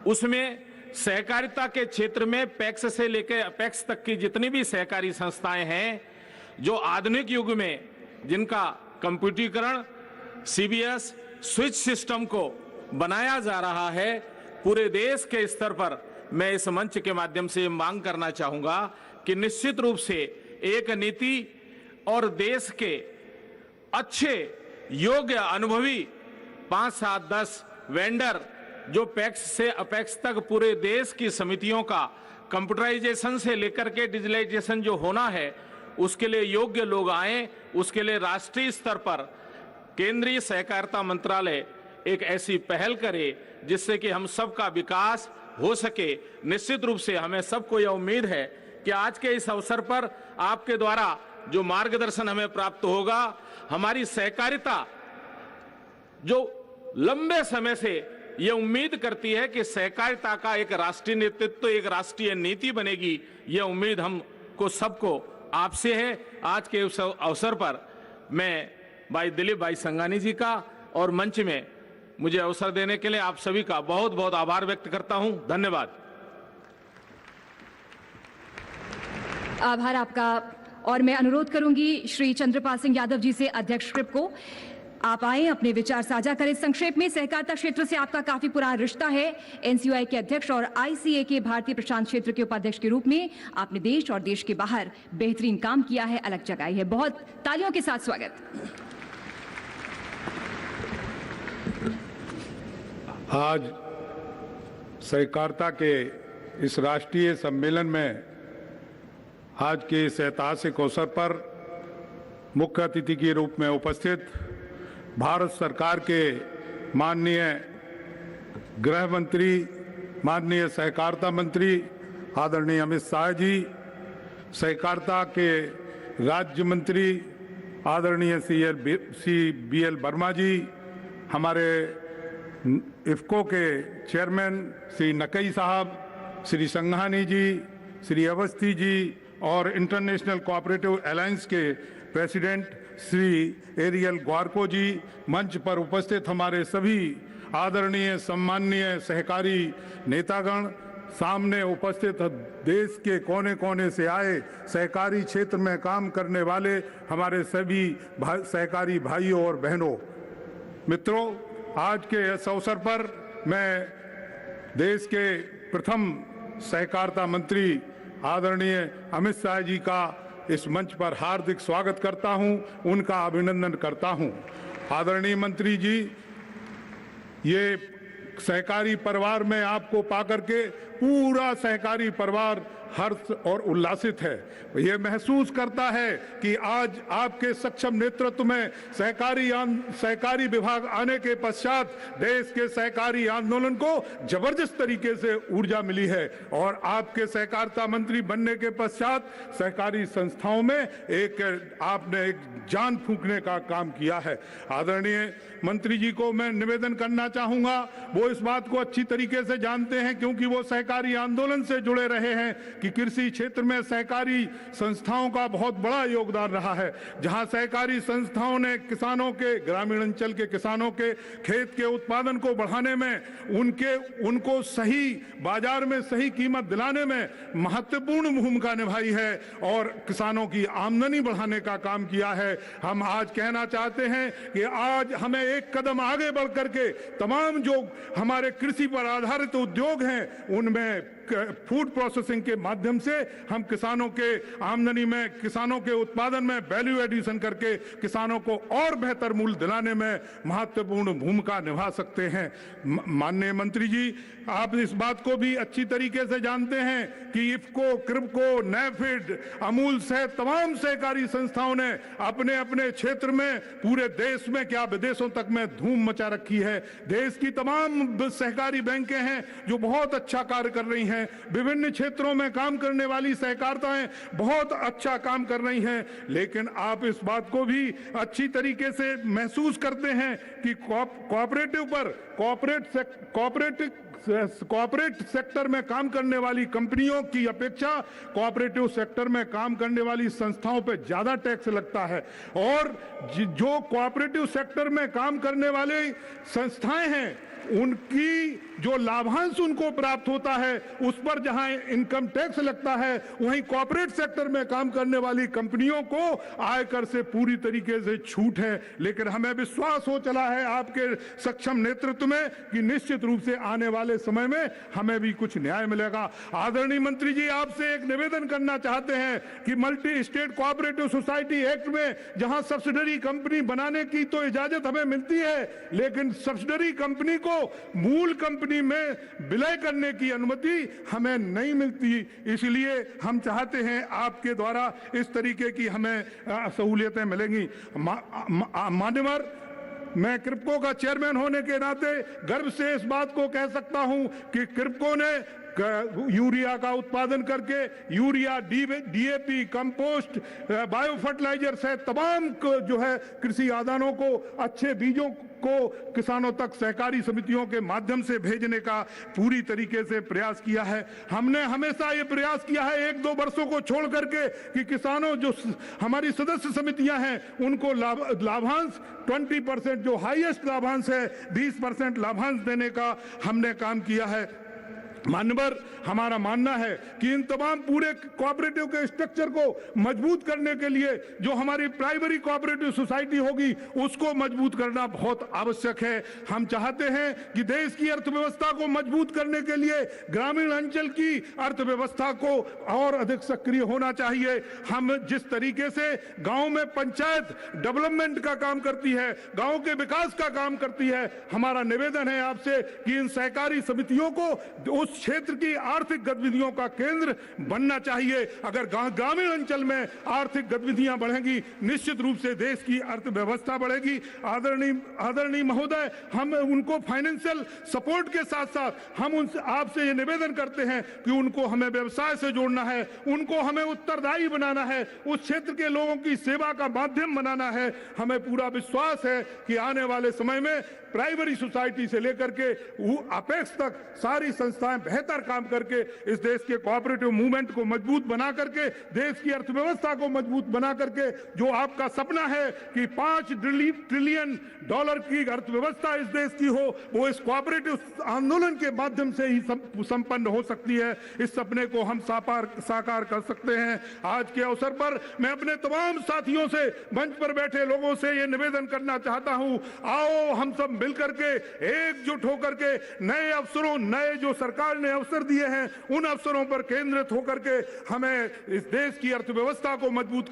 उसमें सहकारिता के क्षेत्र में पैक्स से लेकर अपेक्स तक की जितनी भी सहकारी संस्थाएं हैं, जो आधुनिक युग में जिनका कंप्यूटरीकरण, सीबीएस, स्विच सिस्टम को बनाया जा रहा है, पूरे देश के स्तर पर मैं इस मंच के माध्यम से मांग करना चाहूंगा कि निश्चित रूप से एक नीति और देश के अच्छे, योग्य, अनुभवी 5, 7, 10 वेंडर जो पैक्स से अपेक्स तक पूरे देश की समितियों का कंप्यूटराइजेशन से लेकर के डिजिटलाइजेशन जो होना है, उसके लिए योग्य लोग आए। उसके लिए राष्ट्रीय स्तर पर केंद्रीय सहकारिता मंत्रालय एक ऐसी पहल करे जिससे कि हम सबका विकास हो सके। निश्चित रूप से हमें सबको यह उम्मीद है कि आज के इस अवसर पर आपके द्वारा जो मार्गदर्शन हमें प्राप्त होगा, हमारी सहकारिता जो लंबे समय से यह उम्मीद करती है कि सहकारिता का एक राष्ट्रीय नेतृत्व, एक राष्ट्रीय नीति बनेगी, यह उम्मीद हमको सबको आपसे है। आज के उस अवसर पर मैं भाई दिलीप भाई संघानी जी का और मंच में मुझे अवसर देने के लिए आप सभी का बहुत बहुत आभार व्यक्त करता हूं। धन्यवाद। आभार आपका। और मैं अनुरोध करूंगी श्री चंद्रपाल सिंह यादव जी से, अध्यक्ष क्रिप को, आप आए, अपने विचार साझा करें। संक्षेप में, सहकारिता क्षेत्र से आपका काफी पुराना रिश्ता है। एनसीयूआई के अध्यक्ष और आईसीए के भारतीय प्रशांत क्षेत्र के उपाध्यक्ष के रूप में आपने देश और देश के बाहर बेहतरीन काम किया है, अलग जगाई है। बहुत तालियों के साथ स्वागत। आज सहकारिता के इस राष्ट्रीय सम्मेलन में आज के इस ऐतिहासिक अवसर पर मुख्य अतिथि के रूप में उपस्थित भारत सरकार के माननीय गृह मंत्री, माननीय सहकारिता मंत्री आदरणीय अमित शाह जी, सहकारिता के राज्य मंत्री आदरणीय श्री BL वर्मा जी, हमारे इफ्को के चेयरमैन श्री नकई साहब, श्री संघानी जी, श्री अवस्थी जी और इंटरनेशनल कोऑपरेटिव अलायंस के प्रेसिडेंट श्री एरियल ग्वारको जी, मंच पर उपस्थित हमारे सभी आदरणीय सम्माननीय सहकारी नेतागण, सामने उपस्थित देश के कोने कोने से आए सहकारी क्षेत्र में काम करने वाले हमारे सभी सहकारी भाइयों और बहनों, मित्रों, आज के इस अवसर पर मैं देश के प्रथम सहकारिता मंत्री आदरणीय अमित शाह जी का इस मंच पर हार्दिक स्वागत करता हूं, उनका अभिनंदन करता हूं। आदरणीय मंत्री जी, ये सहकारी परिवार में आपको पाकर के पूरा सहकारी परिवार हर्ष और उल्लासित है। ये महसूस करता है कि आज आपके सक्षम नेतृत्व में सहकारी विभाग आने के पश्चात देश के सहकारी आंदोलन को जबरदस्त तरीके से ऊर्जा मिली है और आपके सहकारिता मंत्री बनने के पश्चात सहकारी संस्थाओं में आपने एक जान फूंकने का काम किया है। आदरणीय मंत्री जी को मैं निवेदन करना चाहूंगा, वो इस बात को अच्छी तरीके से जानते हैं क्योंकि वो सहकारी आंदोलन से जुड़े रहे हैं कि कृषि क्षेत्र में सहकारी संस्थाओं का बहुत बड़ा योगदान रहा है। जहां सहकारी संस्थाओं ने किसानों के, ग्रामीण अंचल के किसानों के खेत के उत्पादन को बढ़ाने में, उनको सही बाजार में सही कीमत दिलाने में महत्वपूर्ण भूमिका निभाई है और किसानों की आमदनी बढ़ाने का काम किया है। हम आज कहना चाहते हैं कि आज हमें एक कदम आगे बढ़ करके तमाम जो हमारे कृषि पर आधारित उद्योग हैं उनमें फूड प्रोसेसिंग के माध्यम से हम किसानों के आमदनी में, किसानों के उत्पादन में वैल्यू एडिशन करके किसानों को और बेहतर मूल्य दिलाने में महत्वपूर्ण भूमिका निभा सकते हैं। माननीय मंत्री जी, आप इस बात को भी अच्छी तरीके से जानते हैं कि इफ्को, क्रिप्को, नेफिड, अमूल सहित तमाम सहकारी संस्थाओं ने अपने अपने क्षेत्र में पूरे देश में क्या विदेशों तक में धूम मचा रखी है। देश की तमाम सहकारी बैंकें हैं जो बहुत अच्छा कार्य कर रही हैं, विभिन्न क्षेत्रों में काम करने वाली सहकारिताएं बहुत अच्छा काम कर रही हैं, लेकिन आप इस बात को भी अच्छी तरीके से महसूस करते हैं कि कोऑपरेटिव पर कोऑपरेट सेक्टर में काम करने वाली कंपनियों की अपेक्षा कोऑपरेटिव सेक्टर में काम करने वाली संस्थाओं पर ज्यादा टैक्स लगता है और जो कोऑपरेटिव सेक्टर में काम करने वाले संस्थाएं हैं उनकी जो लाभांश उनको प्राप्त होता है उस पर जहां इनकम टैक्स लगता है, वहीं कॉर्पोरेट सेक्टर में काम करने वाली कंपनियों को आयकर से पूरी तरीके से छूट है। लेकिन हमें विश्वास हो चला है आपके सक्षम नेतृत्व में कि निश्चित रूप से आने वाले समय में हमें भी कुछ न्याय मिलेगा। आदरणीय मंत्री जी, आपसे एक निवेदन करना चाहते हैं कि multi state cooperative society act में जहां सब्सिडरी कंपनी बनाने की तो इजाजत हमें मिलती है, लेकिन सब्सिडरी कंपनी को मूल कंपनी में विलय करने की अनुमति हमें नहीं मिलती। इसलिए हम चाहते हैं आपके द्वारा इस तरीके की हमें सहूलियतें मिलेंगी। मान्यवर, मैं क्रिप्को का चेयरमैन होने के नाते गर्व से इस बात को कह सकता हूं कि क्रिप्को ने यूरिया का उत्पादन करके urea, DAP, compost, bio fertiliser से तमाम जो है कृषि आदानों को, अच्छे बीजों को किसानों तक सहकारी समितियों के माध्यम से भेजने का पूरी तरीके से प्रयास किया है। हमने हमेशा ये प्रयास किया है 1-2 वर्षों को छोड़ करके कि किसानों जो हमारी सदस्य समितियां हैं उनको लाभांश 20% जो हाईएस्ट लाभांश है 20% लाभांश देने का हमने काम किया है। मानवर, हमारा मानना है कि इन तमाम पूरे कोऑपरेटिव के स्ट्रक्चर को मजबूत करने के लिए जो हमारी प्राइमरी कोऑपरेटिव सोसाइटी होगी उसको मजबूत करना बहुत आवश्यक है। हम चाहते हैं कि देश की अर्थव्यवस्था को मजबूत करने के लिए ग्रामीण अंचल की अर्थव्यवस्था को और अधिक सक्रिय होना चाहिए। हम जिस तरीके से गांव में पंचायत डेवलपमेंट का काम करती है, गांव के विकास का काम करती है, हमारा निवेदन है आपसे कि इन सहकारी समितियों को उस उस क्षेत्र की आर्थिक गतिविधियों का केंद्र बनना चाहिए। अगर ग्रामीण अंचल में आर्थिक गतिविधियां बढ़ेंगी, निश्चित रूप से देश की अर्थव्यवस्था बढ़ेगी। आदरणीय महोदय, हम उनको फाइनेंशियल सपोर्ट के साथ साथ हम उनसे आपसे ये निवेदन करते हैं कि उनको हमें व्यवसाय से जोड़ना है, उनको हमें उत्तरदायी बनाना है, उस क्षेत्र के लोगों की सेवा का माध्यम बनाना है। हमें पूरा विश्वास है कि आने वाले समय में प्राइमरी सोसाइटी से लेकर के अपेक्स तक सारी संस्थाएं बेहतर काम करके इस देश के कोऑपरेटिव मूवमेंट को मजबूत बना करके, देश की अर्थव्यवस्था को मजबूत बना करके, जो आपका सपना है कि $5 ट्रिलियन की अर्थव्यवस्था इस देश की हो, वो इस कोऑपरेटिव आंदोलन के माध्यम से ही संपन्न हो सकती है। इस सपने को हम साकार कर सकते हैं। आज के अवसर पर मैं अपने तमाम साथियों से, मंच पर बैठे लोगों से ये निवेदन करना चाहता हूं, आओ हम सब मिलकर के एकजुट होकर के नए अवसरों, नए जो सरकार ने अवसर दिए हैं, उन अवसरों पर केंद्रित होकर के हमें इस देश की अर्थव्यवस्था को मजबूत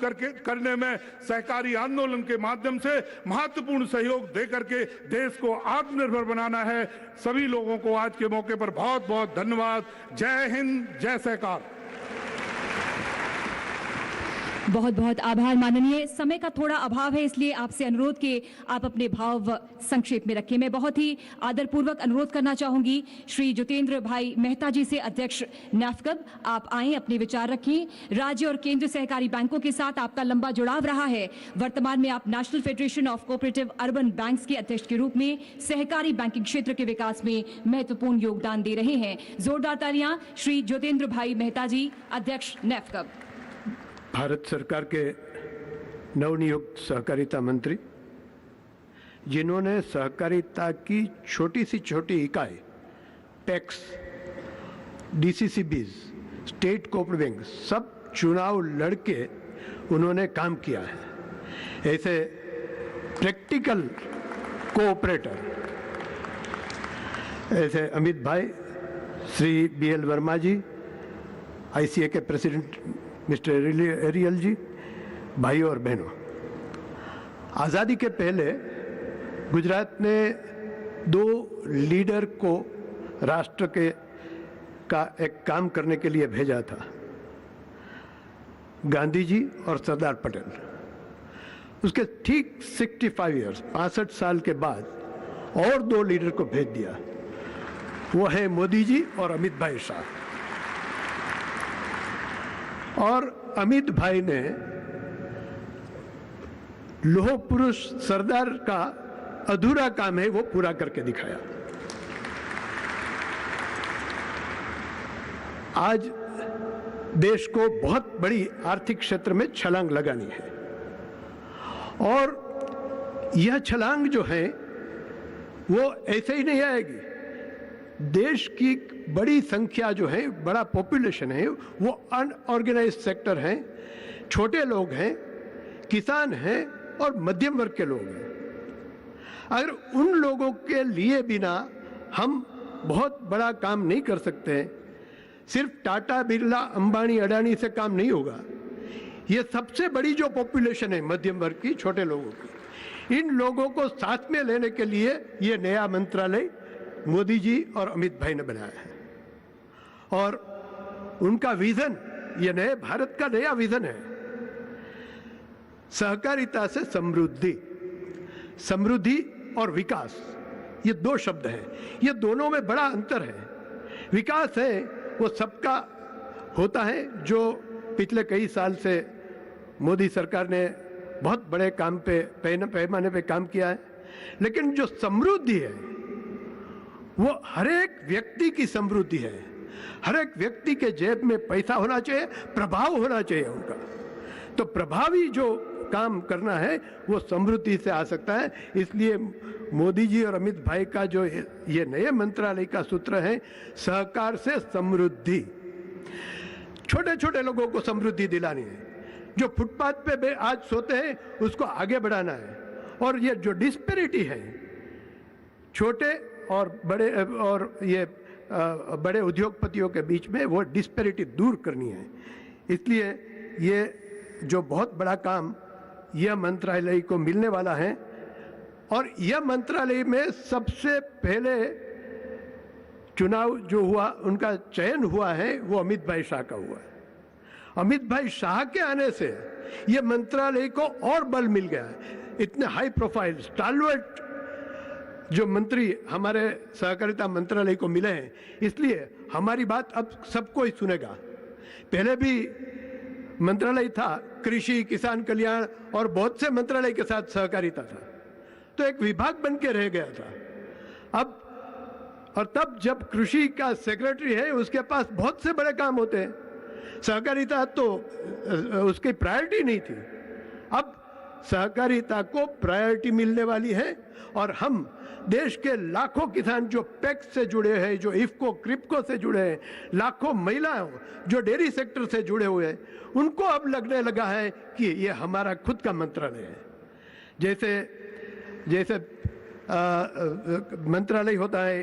करने में सहकारी आंदोलन के माध्यम से महत्वपूर्ण सहयोग देकर के देश को आत्मनिर्भर बनाना है। सभी लोगों को आज के मौके पर बहुत बहुत धन्यवाद। जय हिंद, जय सहकार। बहुत बहुत आभार माननीय। समय का थोड़ा अभाव है, इसलिए आपसे अनुरोध कि आप अपने भाव संक्षेप में रखें। मैं बहुत ही आदरपूर्वक अनुरोध करना चाहूंगी श्री जितेंद्र भाई मेहता जी से, अध्यक्ष नैफकब, आप आए, अपने विचार रखें। राज्य और केंद्र सहकारी बैंकों के साथ आपका लंबा जुड़ाव रहा है। वर्तमान में आप national federation of cooperative urban banks के अध्यक्ष के रूप में सहकारी बैंकिंग क्षेत्र के विकास में महत्वपूर्ण योगदान दे रहे हैं। जोरदार तालियां श्री जितेंद्र भाई मेहता जी, अध्यक्ष नैफकब। भारत सरकार के नवनियुक्त सहकारिता मंत्री, जिन्होंने सहकारिता की छोटी से छोटी इकाई पैक्स, डीसीसीबीज, स्टेट कोऑपरेटिव बैंक, सब चुनाव लड़के उन्होंने काम किया है। ऐसे प्रैक्टिकल कोऑपरेटर ऐसे अमित भाई, श्री BL वर्मा जी, ICA के प्रेसिडेंट मिस्टर एरियल जी, भाइयों और बहनों, आज़ादी के पहले गुजरात ने 2 लीडर को राष्ट्र का एक काम करने के लिए भेजा था, गांधी जी और सरदार पटेल। उसके ठीक 65 साल के बाद और 2 लीडर को भेज दिया, वो है मोदी जी और अमित भाई शाह। और अमित भाई ने लोह पुरुष सरदार का अधूरा काम है वो पूरा करके दिखाया। आज देश को बहुत बड़ी आर्थिक क्षेत्र में छलांग लगानी है, और यह छलांग जो है वो ऐसे ही नहीं आएगी। देश की बड़ी संख्या जो है, बड़ा पॉपुलेशन है, वो अनऑर्गेनाइज्ड सेक्टर है, छोटे लोग हैं, किसान हैं और मध्यम वर्ग के लोग हैं। अगर उन लोगों के लिए बिना हम बहुत बड़ा काम नहीं कर सकते। सिर्फ टाटा, बिरला, अंबानी, अडानी से काम नहीं होगा। ये सबसे बड़ी जो पॉपुलेशन है मध्यम वर्ग की, छोटे लोगों की, इन लोगों को साथ में लेने के लिए ये नया मंत्रालय मोदी जी और अमित भाई ने बनाया है। और उनका विजन, ये नए भारत का नया विजन है, सहकारिता से समृद्धि। समृद्धि और विकास, ये 2 शब्द हैं, ये दोनों में बड़ा अंतर है। विकास है वो सबका होता है, जो पिछले कई साल से मोदी सरकार ने बहुत बड़े काम पे, पैमाने पे काम किया है। लेकिन जो समृद्धि है वो हर एक व्यक्ति की समृद्धि है। हर एक व्यक्ति के जेब में पैसा होना चाहिए, प्रभाव होना चाहिए उनका। तो प्रभावी जो काम करना है वो समृद्धि से आ सकता है। इसलिए मोदी जी और अमित भाई का जो ये नए मंत्रालय का सूत्र है, सहकार से समृद्धि। छोटे छोटे लोगों को समृद्धि दिलानी है। जो फुटपाथ पे आज सोते हैं उसको आगे बढ़ाना है। और ये जो डिस्पेरिटी है छोटे और बड़े, और ये बड़े उद्योगपतियों के बीच में, वो डिस्पेरिटी दूर करनी है। इसलिए ये जो बहुत बड़ा काम यह मंत्रालय को मिलने वाला है, और यह मंत्रालय में सबसे पहले चुनाव जो हुआ, उनका चयन हुआ है वो अमित भाई शाह का हुआ है। अमित भाई शाह के आने से ये मंत्रालय को और बल मिल गया है। इतने हाई प्रोफाइल स्टालवर्ट जो मंत्री हमारे सहकारिता मंत्रालय को मिले हैं, इसलिए हमारी बात अब सबको ही सुनेगा। पहले भी मंत्रालय था कृषि, किसान कल्याण और बहुत से मंत्रालय के साथ सहकारिता था, तो एक विभाग बन के रह गया था। अब और तब जब कृषि का सेक्रेटरी है उसके पास बहुत से बड़े काम होते हैं, सहकारिता तो उसकी प्रायोरिटी नहीं थी। अब सहकारिता को प्रायोरिटी मिलने वाली है और हम देश के लाखों किसान जो पैक्स से जुड़े हैं, जो इफ्को क्रिप्को से जुड़े हैं, लाखों महिलाएं जो डेयरी सेक्टर से जुड़े हुए हैं, उनको अब लगने लगा है कि ये हमारा खुद का मंत्रालय है। जैसे मंत्रालय होता है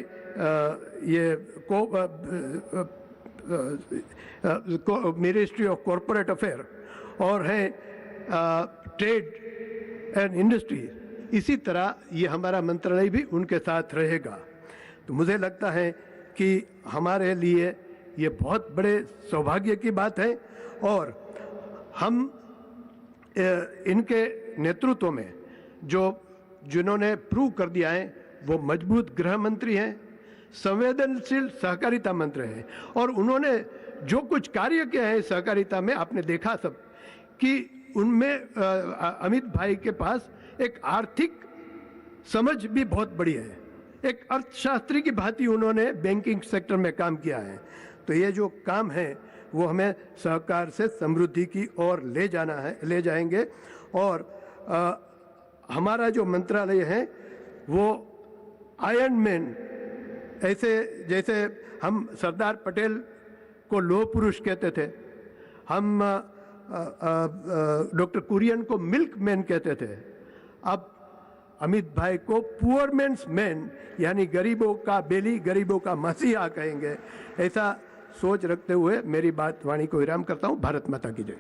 ये मिनिस्ट्री ऑफ कॉरपोरेट अफेयर और है ट्रेड एंड इंडस्ट्री, इसी तरह ये हमारा मंत्रालय भी उनके साथ रहेगा। तो मुझे लगता है कि हमारे लिए ये बहुत बड़े सौभाग्य की बात है और हम इनके नेतृत्व में जिन्होंने प्रूव कर दिया है वो मजबूत गृह मंत्री हैं, संवेदनशील सहकारिता मंत्री हैं और उन्होंने जो कुछ कार्य किया है सहकारिता में, आपने देखा सब कि उनमें अमित भाई के पास एक आर्थिक समझ भी बहुत बड़ी है। एक अर्थशास्त्री की भांति उन्होंने बैंकिंग सेक्टर में काम किया है। तो ये जो काम है वो हमें सहकार से समृद्धि की ओर ले जाएंगे और हमारा जो मंत्रालय है वो आयरन मैन, ऐसे जैसे हम सरदार पटेल को लौह पुरुष कहते थे, हम डॉक्टर कुरियन को मिल्क मैन कहते थे, अब अमित भाई को पुअर मैन्स मैन यानी गरीबों का बेली, गरीबों का मसीहा कहेंगे। ऐसा सोच रखते हुए मेरी बात वाणी को विराम करता हूँ। भारत माता की जय।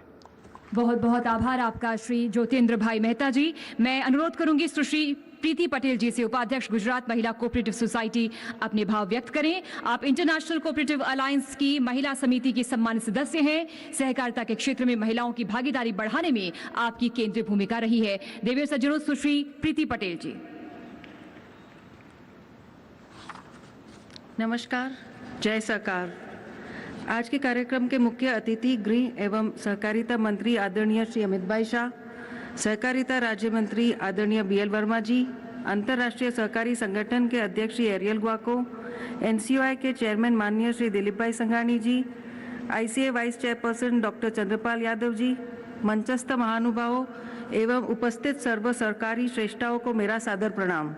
बहुत बहुत आभार आपका श्री ज्योतिन्द्र भाई मेहता जी। मैं अनुरोध करूंगी सुश्री प्रीति पटेल जी से, उपाध्यक्ष गुजरात महिला कोऑपरेटिव सोसाइटी, अपने भाव व्यक्त करें। आप इंटरनेशनल कोऑपरेटिव अलायंस की महिला समिति की सम्मानित सदस्य हैं। सहकारिता के क्षेत्र में महिलाओं की भागीदारी बढ़ाने में आपकी केंद्रीय भूमिका रही है। देवी सज्जनों, सुश्री प्रीति पटेल जी। नमस्कार, जय सरकार। आज के कार्यक्रम के मुख्य अतिथि गृह एवं सहकारिता मंत्री आदरणीय श्री अमित भाई शाह, सहकारिता राज्य मंत्री आदरणीय BL वर्मा जी, अंतर्राष्ट्रीय सहकारी संगठन के अध्यक्ष श्री एरियल ग्वाको, NCOI के चेयरमैन माननीय श्री दिलीप भाई Sanghani ji, ICA vice chairperson doctor Chandrapal Yadav ji, मंचस्थ महानुभावों एवं उपस्थित सर्व सरकारी श्रेष्ठाओं को मेरा सादर प्रणाम।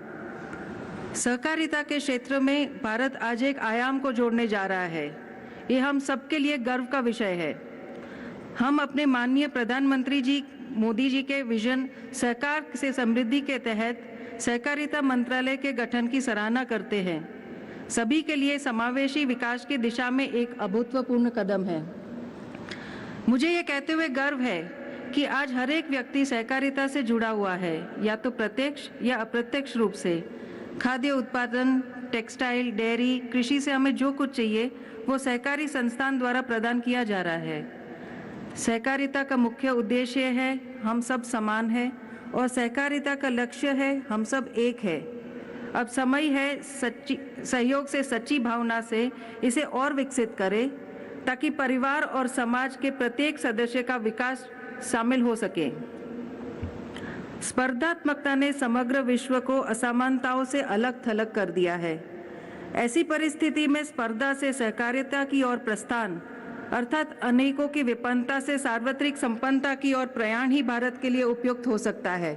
सहकारिता के क्षेत्र में भारत आज एक आयाम को जोड़ने जा रहा है। ये हम सबके लिए गर्व का विषय है। हम अपने माननीय प्रधानमंत्री जी मोदी जी के विजन सहकार से समृद्धि के तहत सहकारिता मंत्रालय के गठन की सराहना करते हैं। सभी के लिए समावेशी विकास की दिशा में एक अभूतपूर्व कदम है। मुझे ये कहते हुए गर्व है कि आज हर एक व्यक्ति सहकारिता से जुड़ा हुआ है, या तो प्रत्यक्ष या अप्रत्यक्ष रूप से। खाद्य उत्पादन, टेक्सटाइल, डेयरी, कृषि से हमें जो कुछ चाहिए वो सहकारी संस्थान द्वारा प्रदान किया जा रहा है। सहकारिता का मुख्य उद्देश्य है हम सब समान हैं और सहकारिता का लक्ष्य है हम सब एक है। अब समय है सहयोग से सच्ची भावना से इसे और विकसित करें ताकि परिवार और समाज के प्रत्येक सदस्य का विकास शामिल हो सके। स्पर्धात्मकता ने समग्र विश्व को असमानताओं से अलग थलग कर दिया है। ऐसी परिस्थिति में स्पर्धा से सहकारिता की ओर प्रस्थान अर्थात अनेकों की विपन्नता से सार्वत्रिक संपन्नता की ओर प्रयाण ही भारत के लिए उपयुक्त हो सकता है।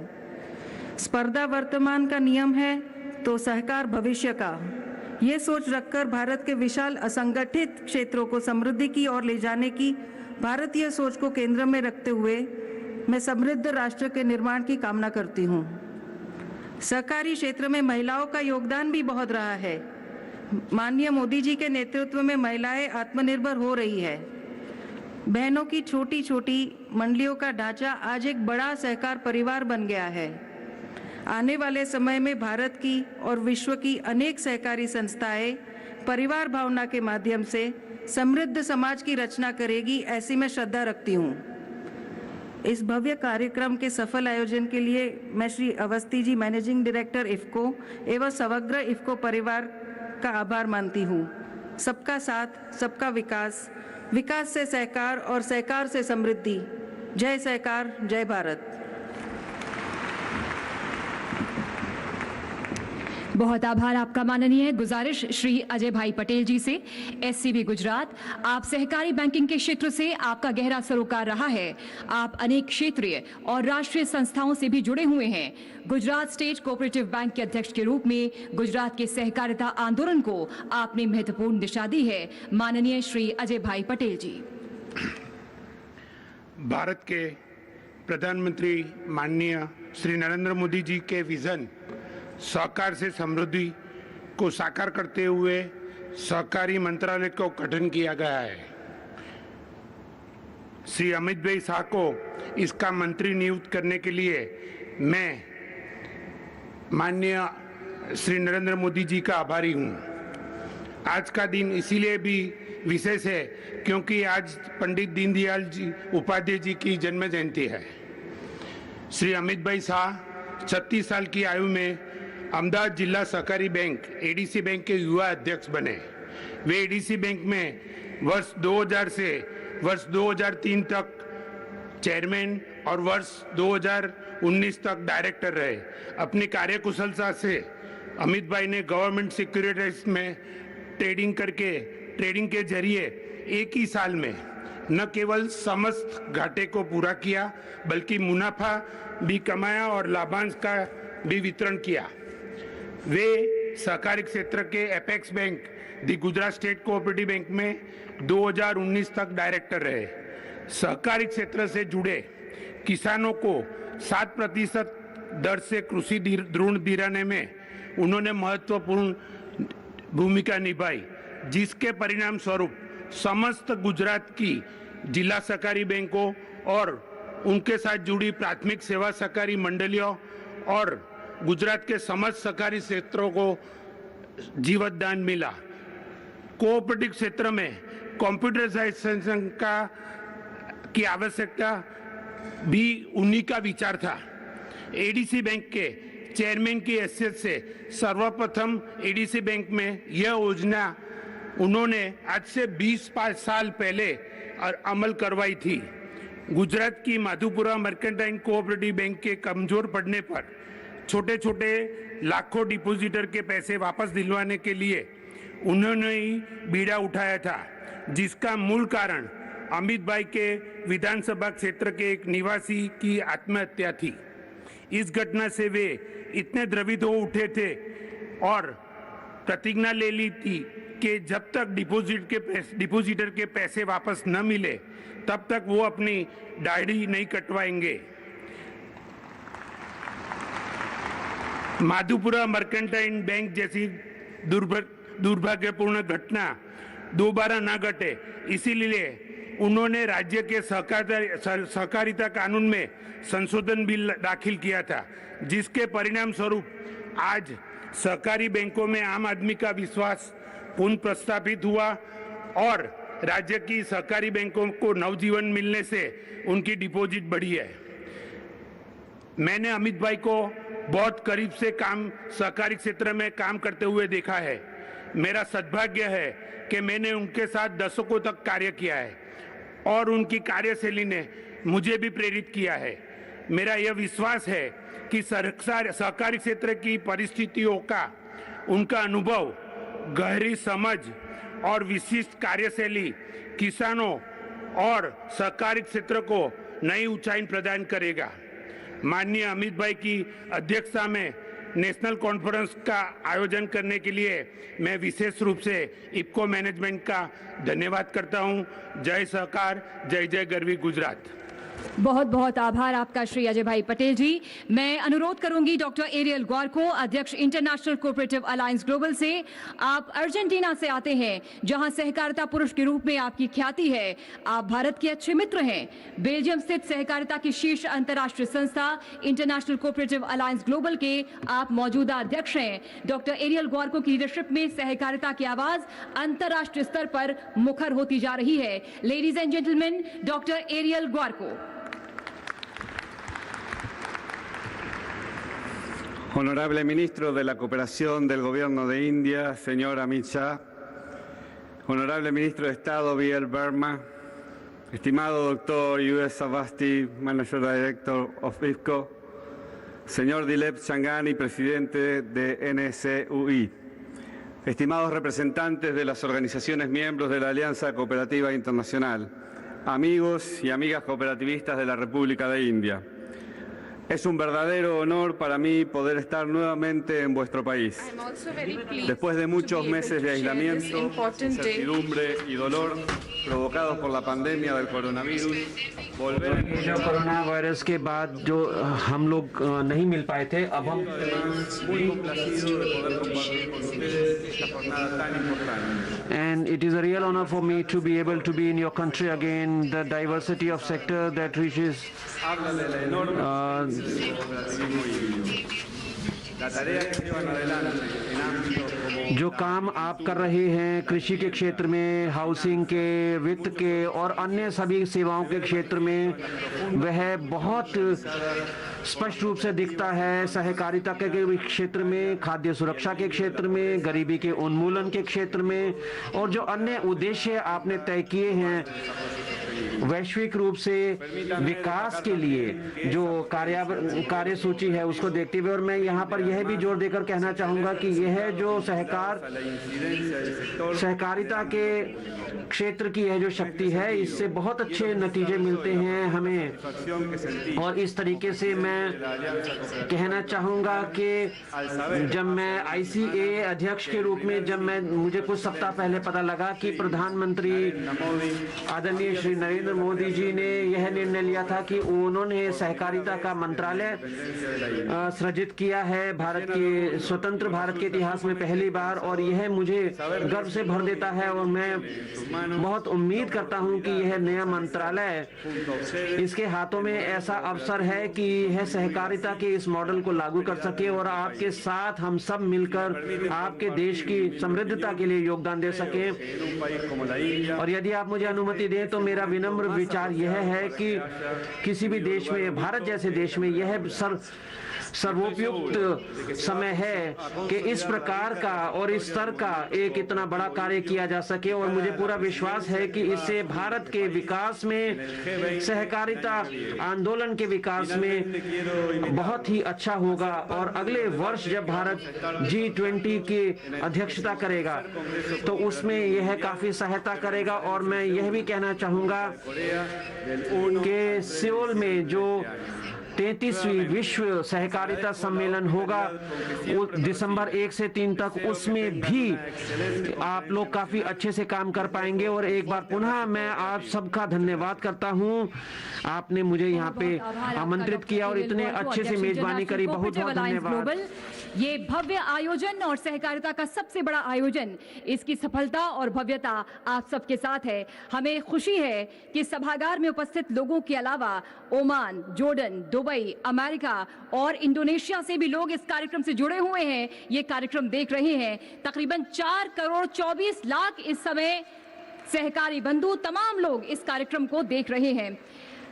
स्पर्धा वर्तमान का नियम है तो सहकार भविष्य का। ये सोच रखकर भारत के विशाल असंगठित क्षेत्रों को समृद्धि की ओर ले जाने की भारतीय सोच को केंद्र में रखते हुए मैं समृद्ध राष्ट्र के निर्माण की कामना करती हूँ। सहकारी क्षेत्र में महिलाओं का योगदान भी बहुत रहा है। माननीय मोदी जी के नेतृत्व में महिलाएं आत्मनिर्भर हो रही है। बहनों की छोटी छोटी मंडलियों का ढांचा आज एक बड़ा सहकार परिवार बन गया है। आने वाले समय में भारत की और विश्व की अनेक सहकारी संस्थाएं परिवार भावना के माध्यम से समृद्ध समाज की रचना करेगी, ऐसी मैं श्रद्धा रखती हूँ। इस भव्य कार्यक्रम के सफल आयोजन के लिए मैं श्री अवस्थी जी, मैनेजिंग डायरेक्टर इफ्को एवं समग्र इफ्को परिवार का आभार मानती हूँ। सबका साथ, सबका विकास, विकास से सहकार और सहकार से समृद्धि। जय सहकार, जय भारत। बहुत आभार आपका माननीय। गुजारिश श्री अजय भाई पटेल जी से, एससीबी गुजरात। आप सहकारी बैंकिंग के क्षेत्र से आपका गहरा सरोकार रहा है। आप अनेक क्षेत्रीय और राष्ट्रीय संस्थाओं से भी जुड़े हुए हैं। गुजरात स्टेट कोऑपरेटिव बैंक के अध्यक्ष के रूप में गुजरात के सहकारिता आंदोलन को आपने महत्वपूर्ण दिशा दी है। माननीय श्री अजय भाई पटेल जी। भारत के प्रधानमंत्री माननीय श्री नरेंद्र मोदी जी के विजन सहकार से समृद्धि को साकार करते हुए सहकारी मंत्रालय को गठन किया गया है। श्री अमित भाई शाह को इसका मंत्री नियुक्त करने के लिए मैं माननीय श्री नरेंद्र मोदी जी का आभारी हूँ। आज का दिन इसीलिए भी विशेष है क्योंकि आज पंडित दीनदयाल जी उपाध्याय जी की जन्म जयंती है। श्री अमित भाई शाह 36 साल की आयु में अहमदाबाद जिला सहकारी बैंक एडीसी बैंक के युवा अध्यक्ष बने। वे एडीसी बैंक में वर्ष 2000 से वर्ष 2003 तक चेयरमैन और वर्ष 2019 तक डायरेक्टर रहे। अपनी कार्यकुशलता से अमित भाई ने गवर्नमेंट सिक्योरिटीज में ट्रेडिंग के जरिए एक ही साल में न केवल समस्त घाटे को पूरा किया बल्कि मुनाफा भी कमाया और लाभांश का भी वितरण किया। वे सहकारी क्षेत्र के एपेक्स बैंक दी गुजरात स्टेट कोऑपरेटिव बैंक में 2019 तक डायरेक्टर रहे। सहकारी क्षेत्र से जुड़े किसानों को 7% दर से कृषि ऋण दिलाने में उन्होंने महत्वपूर्ण भूमिका निभाई, जिसके परिणाम स्वरूप समस्त गुजरात की जिला सहकारी बैंकों और उनके साथ जुड़ी प्राथमिक सेवा सहकारी मंडलियों और गुजरात के समस्त सहकारी क्षेत्रों को जीवनदान मिला। कोऑपरेटिव क्षेत्र में कंप्यूटराइजेशन की आवश्यकता भी उन्हीं का विचार था। एडीसी बैंक के चेयरमैन की हैसियत से सर्वप्रथम एडीसी बैंक में यह योजना उन्होंने आज से 20 साल पहले अमल करवाई थी। गुजरात की माधुपुरा मर्केंटाइल कोऑपरेटिव बैंक के कमजोर पड़ने पर छोटे छोटे लाखों डिपॉजिटर के पैसे वापस दिलवाने के लिए उन्होंने ही बीड़ा उठाया था, जिसका मूल कारण अमित भाई के विधानसभा क्षेत्र के एक निवासी की आत्महत्या थी। इस घटना से वे इतने द्रवित हो उठे थे और प्रतिज्ञा ले ली थी कि जब तक डिपॉजिटर के पैसे वापस न मिले तब तक वो अपनी दाढ़ी नहीं कटवाएंगे। माधुपुरा मर्केंटाइल बैंक जैसी दुर्भाग्यपूर्ण घटना दोबारा न घटे, इसीलिए उन्होंने राज्य के सहकारिता कानून में संशोधन बिल दाखिल किया था, जिसके परिणाम स्वरूप आज सहकारी बैंकों में आम आदमी का विश्वास पुनः प्रस्थापित हुआ और राज्य की सहकारी बैंकों को नवजीवन मिलने से उनकी डिपॉजिट बढ़ी है। मैंने अमित भाई को बहुत करीब से सहकारी क्षेत्र में काम करते हुए देखा है। मेरा सद्भाग्य है कि मैंने उनके साथ दशकों तक कार्य किया है और उनकी कार्यशैली ने मुझे भी प्रेरित किया है। मेरा यह विश्वास है कि सहकारी क्षेत्र की परिस्थितियों का उनका अनुभव, गहरी समझ और विशिष्ट कार्यशैली किसानों और सहकारी क्षेत्र को नई ऊंचाई प्रदान करेगा। माननीय अमित भाई की अध्यक्षता में नेशनल कॉन्फ्रेंस का आयोजन करने के लिए मैं विशेष रूप से इफ्को मैनेजमेंट का धन्यवाद करता हूं। जय सहकार, जय जय गरवी गुजरात। बहुत बहुत आभार आपका श्री अजय भाई पटेल जी। मैं अनुरोध करूंगी डॉक्टर एरियल गौर को, अध्यक्ष इंटरनेशनल कोऑपरेटिव अलायंस ग्लोबल से। आप अर्जेंटीना से आते हैं, जहां सहकारिता पुरुष के रूप में आपकी ख्याति है। आप भारत के अच्छे मित्र हैं। बेल्जियम स्थित सहकारिता की शीर्ष अंतर्राष्ट्रीय संस्था इंटरनेशनल कोऑपरेटिव अलायंस ग्लोबल के आप मौजूदा अध्यक्ष हैं। डॉक्टर एरियल गौर को की लीडरशिप में सहकारिता की आवाज अंतर्राष्ट्रीय स्तर पर मुखर होती जा रही है। Ladies and gentleman, doctor Ariel Guarco. Honorable Ministro de la Cooperación del Gobierno de India, señor Amit Shah, Honorable Ministro de Estado, B.L. Verma, estimado Doctor U.S. Avasti, Manager Director of IFCO, señor Dilip Shanghani, Presidente de NSUI, estimados representantes de las organizaciones miembros de la Alianza Cooperativa Internacional, amigos y amigas cooperativistas de la República de India. Es un verdadero honor para mí poder estar nuevamente en vuestro país. Después de muchos meses de aislamiento, incertidumbre y dolor provocados por la pandemia del coronavirus, जो corona virus के बाद जो हम लोग नहीं मिल पाए थे, अब हम And it is a real honor for me to be able to be in your country again. The diversity of sector that reaches जो काम आप कर रहे हैं कृषि के क्षेत्र में, हाउसिंग के, वित्त के और अन्य सभी सेवाओं के क्षेत्र में, वह बहुत स्पष्ट रूप से दिखता है। सहकारिता के क्षेत्र में, खाद्य सुरक्षा के क्षेत्र में, गरीबी के उन्मूलन के क्षेत्र में और जो अन्य उद्देश्य आपने तय किए हैं वैश्विक रूप से विकास के लिए जो कार्य सूची है उसको देखते हुए, और मैं यहाँ पर यह भी जोर देकर कहना चाहूँगा कि यह जो सहकारिता के क्षेत्र की यह जो शक्ति है, इससे बहुत अच्छे नतीजे मिलते हैं हमें। और इस तरीके से मैं कहना चाहूँगा कि जब मैं ICA अध्यक्ष के रूप में मुझे कुछ सप्ताह पहले पता लगा कि प्रधानमंत्री आदरणीय श्री नरेंद्र मोदी जी ने यह निर्णय लिया था कि उन्होंने सहकारिता का मंत्रालय सृजित किया है भारत के स्वतंत्र भारत के इतिहास में पहली बार, और यह मुझे गर्व से भर देता है। और मैं बहुत उम्मीद करता हूं कि यह नया मंत्रालय, इसके हाथों में ऐसा अवसर है कि यह सहकारिता के इस मॉडल को लागू कर सके और आपके साथ हम सब मिलकर आपके देश की समृद्धता के लिए योगदान दे सके। और यदि आप मुझे अनुमति दें तो मेरा विनम्र विचार यह है कि किसी भी देश में, भारत जैसे देश में, यह सर्वोपयुक्त समय है कि इस प्रकार का और इस स्तर का एक इतना बड़ा कार्य किया जा सके। और मुझे पूरा विश्वास है कि इससे भारत के विकास में, सहकारिता आंदोलन के विकास में बहुत ही अच्छा होगा। और अगले वर्ष जब भारत G20 की अध्यक्षता करेगा तो उसमें यह काफी सहायता करेगा। और मैं यह भी कहना चाहूँगा कि सियोल में जो 33वीं विश्व सहकारिता सम्मेलन होगा दिसंबर 1 से 3 तक, उसमें भी आप लोग काफी अच्छे से काम कर पाएंगे। और एक बार पुनः मैं आप सबका धन्यवाद करता हूं, आपने मुझे यहाँ पे आमंत्रित किया और इतने अच्छे से मेजबानी करी। बहुत बहुत धन्यवाद। ये भव्य आयोजन और सहकारिता का सबसे बड़ा आयोजन, इसकी सफलता और भव्यता आप सबके साथ है। हमें खुशी है कि सभागार में उपस्थित लोगों के अलावा ओमान, जॉर्डन, दुबई, अमेरिका और इंडोनेशिया से भी लोग इस कार्यक्रम से जुड़े हुए हैं, ये कार्यक्रम देख रहे हैं। तकरीबन 4 करोड़ 24 लाख इस समय सहकारी बंधु, तमाम लोग इस कार्यक्रम को देख रहे हैं।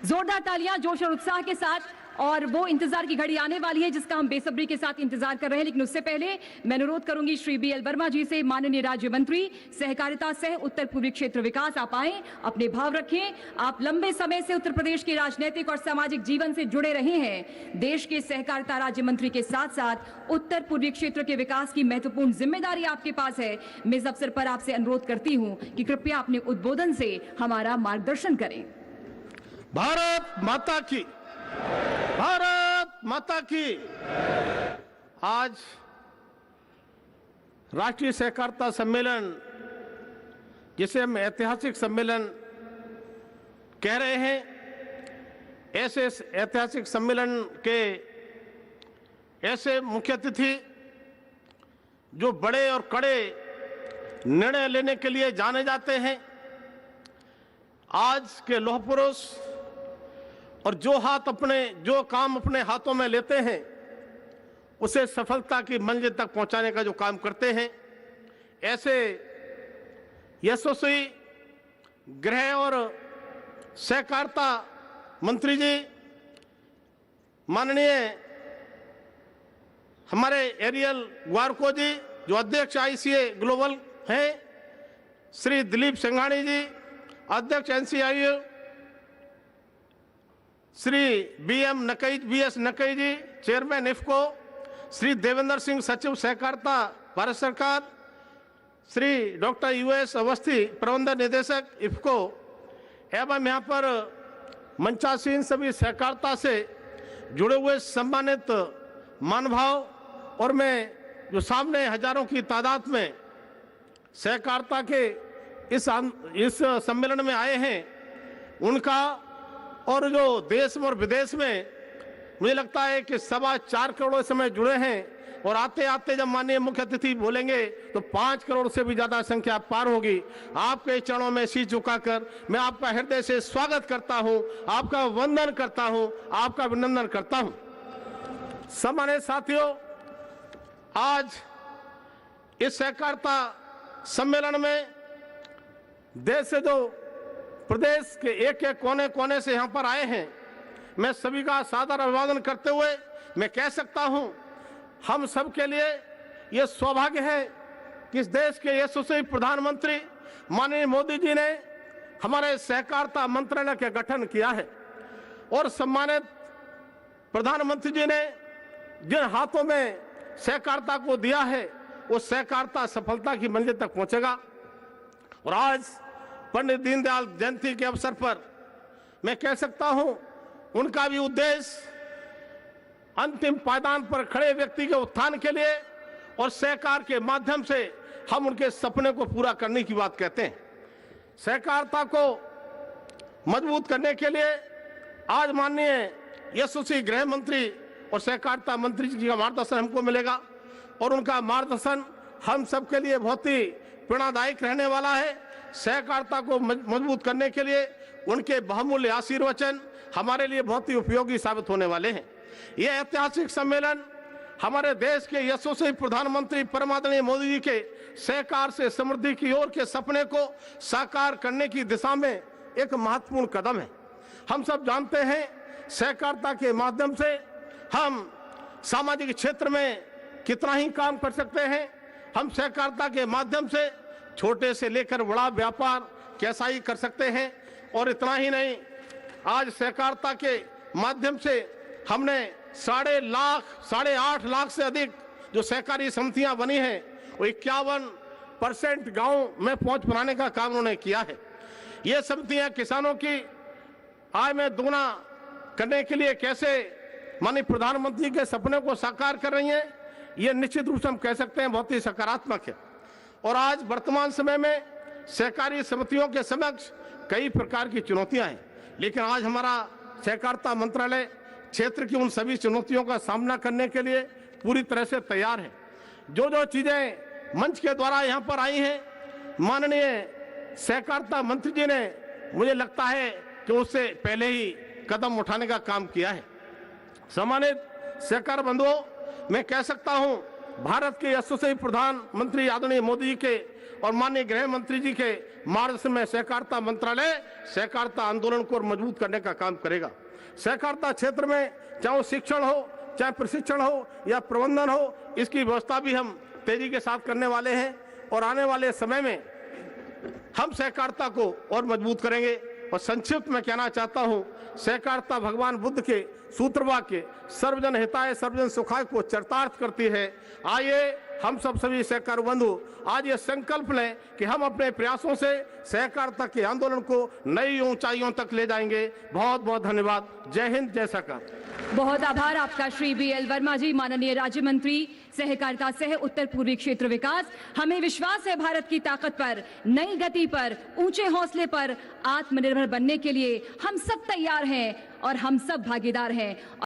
जोरदार तालियां जोश और उत्साह के साथ। और वो इंतजार की घड़ी आने वाली है जिसका हम बेसब्री के साथ इंतजार कर रहे हैं। लेकिन उससे पहले मैं अनुरोध करूंगी श्री BL वर्मा जी से, माननीय राज्य मंत्री सहकारिता सह उत्तर पूर्वी क्षेत्र विकास, आप आए, अपने भाव रखें। आप लंबे समय से उत्तर प्रदेश के राजनीतिक और सामाजिक जीवन से जुड़े रहे हैं। देश के सहकारिता राज्य मंत्री के साथ साथ उत्तर पूर्वी क्षेत्र के विकास की महत्वपूर्ण जिम्मेदारी आपके पास है। मैं इस अवसर पर आपसे अनुरोध करती हूं कि कृपया अपने उद्बोधन से हमारा मार्गदर्शन करें। भारत माता की, भारत माता की। आज राष्ट्रीय सहकारिता सम्मेलन, जिसे हम ऐतिहासिक सम्मेलन कह रहे हैं, ऐसे ऐतिहासिक सम्मेलन के ऐसे मुख्य अतिथि जो बड़े और कड़े निर्णय लेने के लिए जाने जाते हैं, आज के लौह पुरुष और जो काम अपने हाथों में लेते हैं उसे सफलता की मंजिल तक पहुंचाने का जो काम करते हैं, ऐसे यशस्वी गृह और सहकारिता मंत्री जी माननीय हमारे एरियल ग्वारको जी जो अध्यक्ष ICA ग्लोबल हैं, श्री दिलीप सिंघानी जी अध्यक्ष NCIU, श्री BS नकई जी चेयरमैन IFCO, श्री देवेंद्र सिंह सचिव सहकारिता भारत सरकार, श्री डॉक्टर US अवस्थी प्रबंधन निदेशक IFCO एवं यहाँ पर मंचासीन सभी सहकारिता से जुड़े हुए सम्मानित महानुभाव और मैं जो सामने हजारों की तादाद में सहकारिता के इस सम्मेलन में आए हैं उनका, और जो देश में और विदेश में मुझे लगता है कि 4.25 करोड़ समय जुड़े हैं, और आते आते जब माननीय मुख्य अतिथि बोलेंगे तो 5 करोड़ से भी ज्यादा संख्या पार होगी। आपके चरणों में शीश झुकाकर मैं आपका हृदय से स्वागत करता हूं, आपका वंदन करता हूं, आपका अभिनंदन करता हूं। सम्मानित साथियों, आज इस सहकारिता सम्मेलन में देश से जो प्रदेश के एक एक कोने कोने से यहाँ पर आए हैं, मैं सभी का सादर अभिवादन करते हुए मैं कह सकता हूँ हम सब के लिए ये सौभाग्य है कि इस देश के यशस्वी प्रधानमंत्री माननीय मोदी जी ने हमारे सहकारिता मंत्रालय का गठन किया है, और सम्मानित प्रधानमंत्री जी ने जिन हाथों में सहकारिता को दिया है वो सहकारिता सफलता की मंजिल तक पहुंचेगा। और आज पंडित दीनदयाल जयंती के अवसर पर मैं कह सकता हूं उनका भी उद्देश्य अंतिम पायदान पर खड़े व्यक्ति के उत्थान के लिए और सहकार के माध्यम से हम उनके सपने को पूरा करने की बात कहते हैं। सहकारिता को मजबूत करने के लिए आज माननीय यशस्वी गृह मंत्री और सहकारिता मंत्री जी का मार्गदर्शन हमको मिलेगा, और उनका मार्गदर्शन हम सब के लिए बहुत ही प्रेरणादायक रहने वाला है। सहकारिता को मजबूत करने के लिए उनके बहुमूल्य आशीर्वचन हमारे लिए बहुत ही उपयोगी साबित होने वाले हैं। यह ऐतिहासिक सम्मेलन हमारे देश के यशस्वी प्रधानमंत्री परमादरणीय मोदी जी के सहकार से समृद्धि की ओर के सपने को साकार करने की दिशा में एक महत्वपूर्ण कदम है। हम सब जानते हैं सहकारिता के माध्यम से हम सामाजिक क्षेत्र में कितना ही काम कर सकते हैं। हम सहकारिता के माध्यम से छोटे से लेकर बड़ा व्यापार कैसा ही कर सकते हैं, और इतना ही नहीं, आज सहकारिता के माध्यम से हमने 8.5 लाख से अधिक जो सहकारी समितियां बनी हैं वो 51% गांव में पहुंच बनाने का काम उन्होंने किया है। ये समितियां किसानों की आय में दोगुना करने के लिए कैसे माननीय प्रधानमंत्री के सपने को साकार कर रही हैं, ये निश्चित रूप से हम कह सकते हैं बहुत ही सकारात्मक है। और आज वर्तमान समय में सहकारी समितियों के समक्ष कई प्रकार की चुनौतियां हैं, लेकिन आज हमारा सहकारिता मंत्रालय क्षेत्र की उन सभी चुनौतियों का सामना करने के लिए पूरी तरह से तैयार है। जो जो चीजें मंच के द्वारा यहाँ पर आई हैं, माननीय सहकारिता मंत्री जी ने मुझे लगता है कि उससे पहले ही कदम उठाने का काम किया है। सम्मानित सहकार बंधुओं, मैं कह सकता हूं भारत के यशस्वी प्रधानमंत्री आदरणीय मोदी जी के और माननीय गृह मंत्री जी के मार्गदर्शन में सहकारिता मंत्रालय सहकारिता आंदोलन को मजबूत करने का काम करेगा। सहकारिता क्षेत्र में चाहे वो शिक्षण हो, चाहे प्रशिक्षण हो या प्रबंधन हो, इसकी व्यवस्था भी हम तेजी के साथ करने वाले हैं, और आने वाले समय में हम सहकारिता को और मजबूत करेंगे। और संक्षिप्त में कहना चाहता हूं, सहकारिता भगवान बुद्ध के सूत्र वाक्य सर्वजन हिताय सर्वजन सुखाय को चरितार्थ करती है। आइए हम सभी सहकार बंधु आज ये संकल्प लें कि हम अपने प्रयासों से सहकारिता के आंदोलन को नई ऊंचाइयों तक ले जाएंगे। बहुत बहुत धन्यवाद। जय हिंद, जय सहकार। बहुत आभार आपका श्री BL वर्मा जी, माननीय राज्य मंत्री सहकारिता सह उत्तर पूर्वी क्षेत्र विकास। हमें विश्वास है भारत की ताकत पर, नई गति पर, ऊंचे हौसले पर, आत्मनिर्भर बनने के लिए हम सब तैयार हैं और हम सब भागीदार हैं।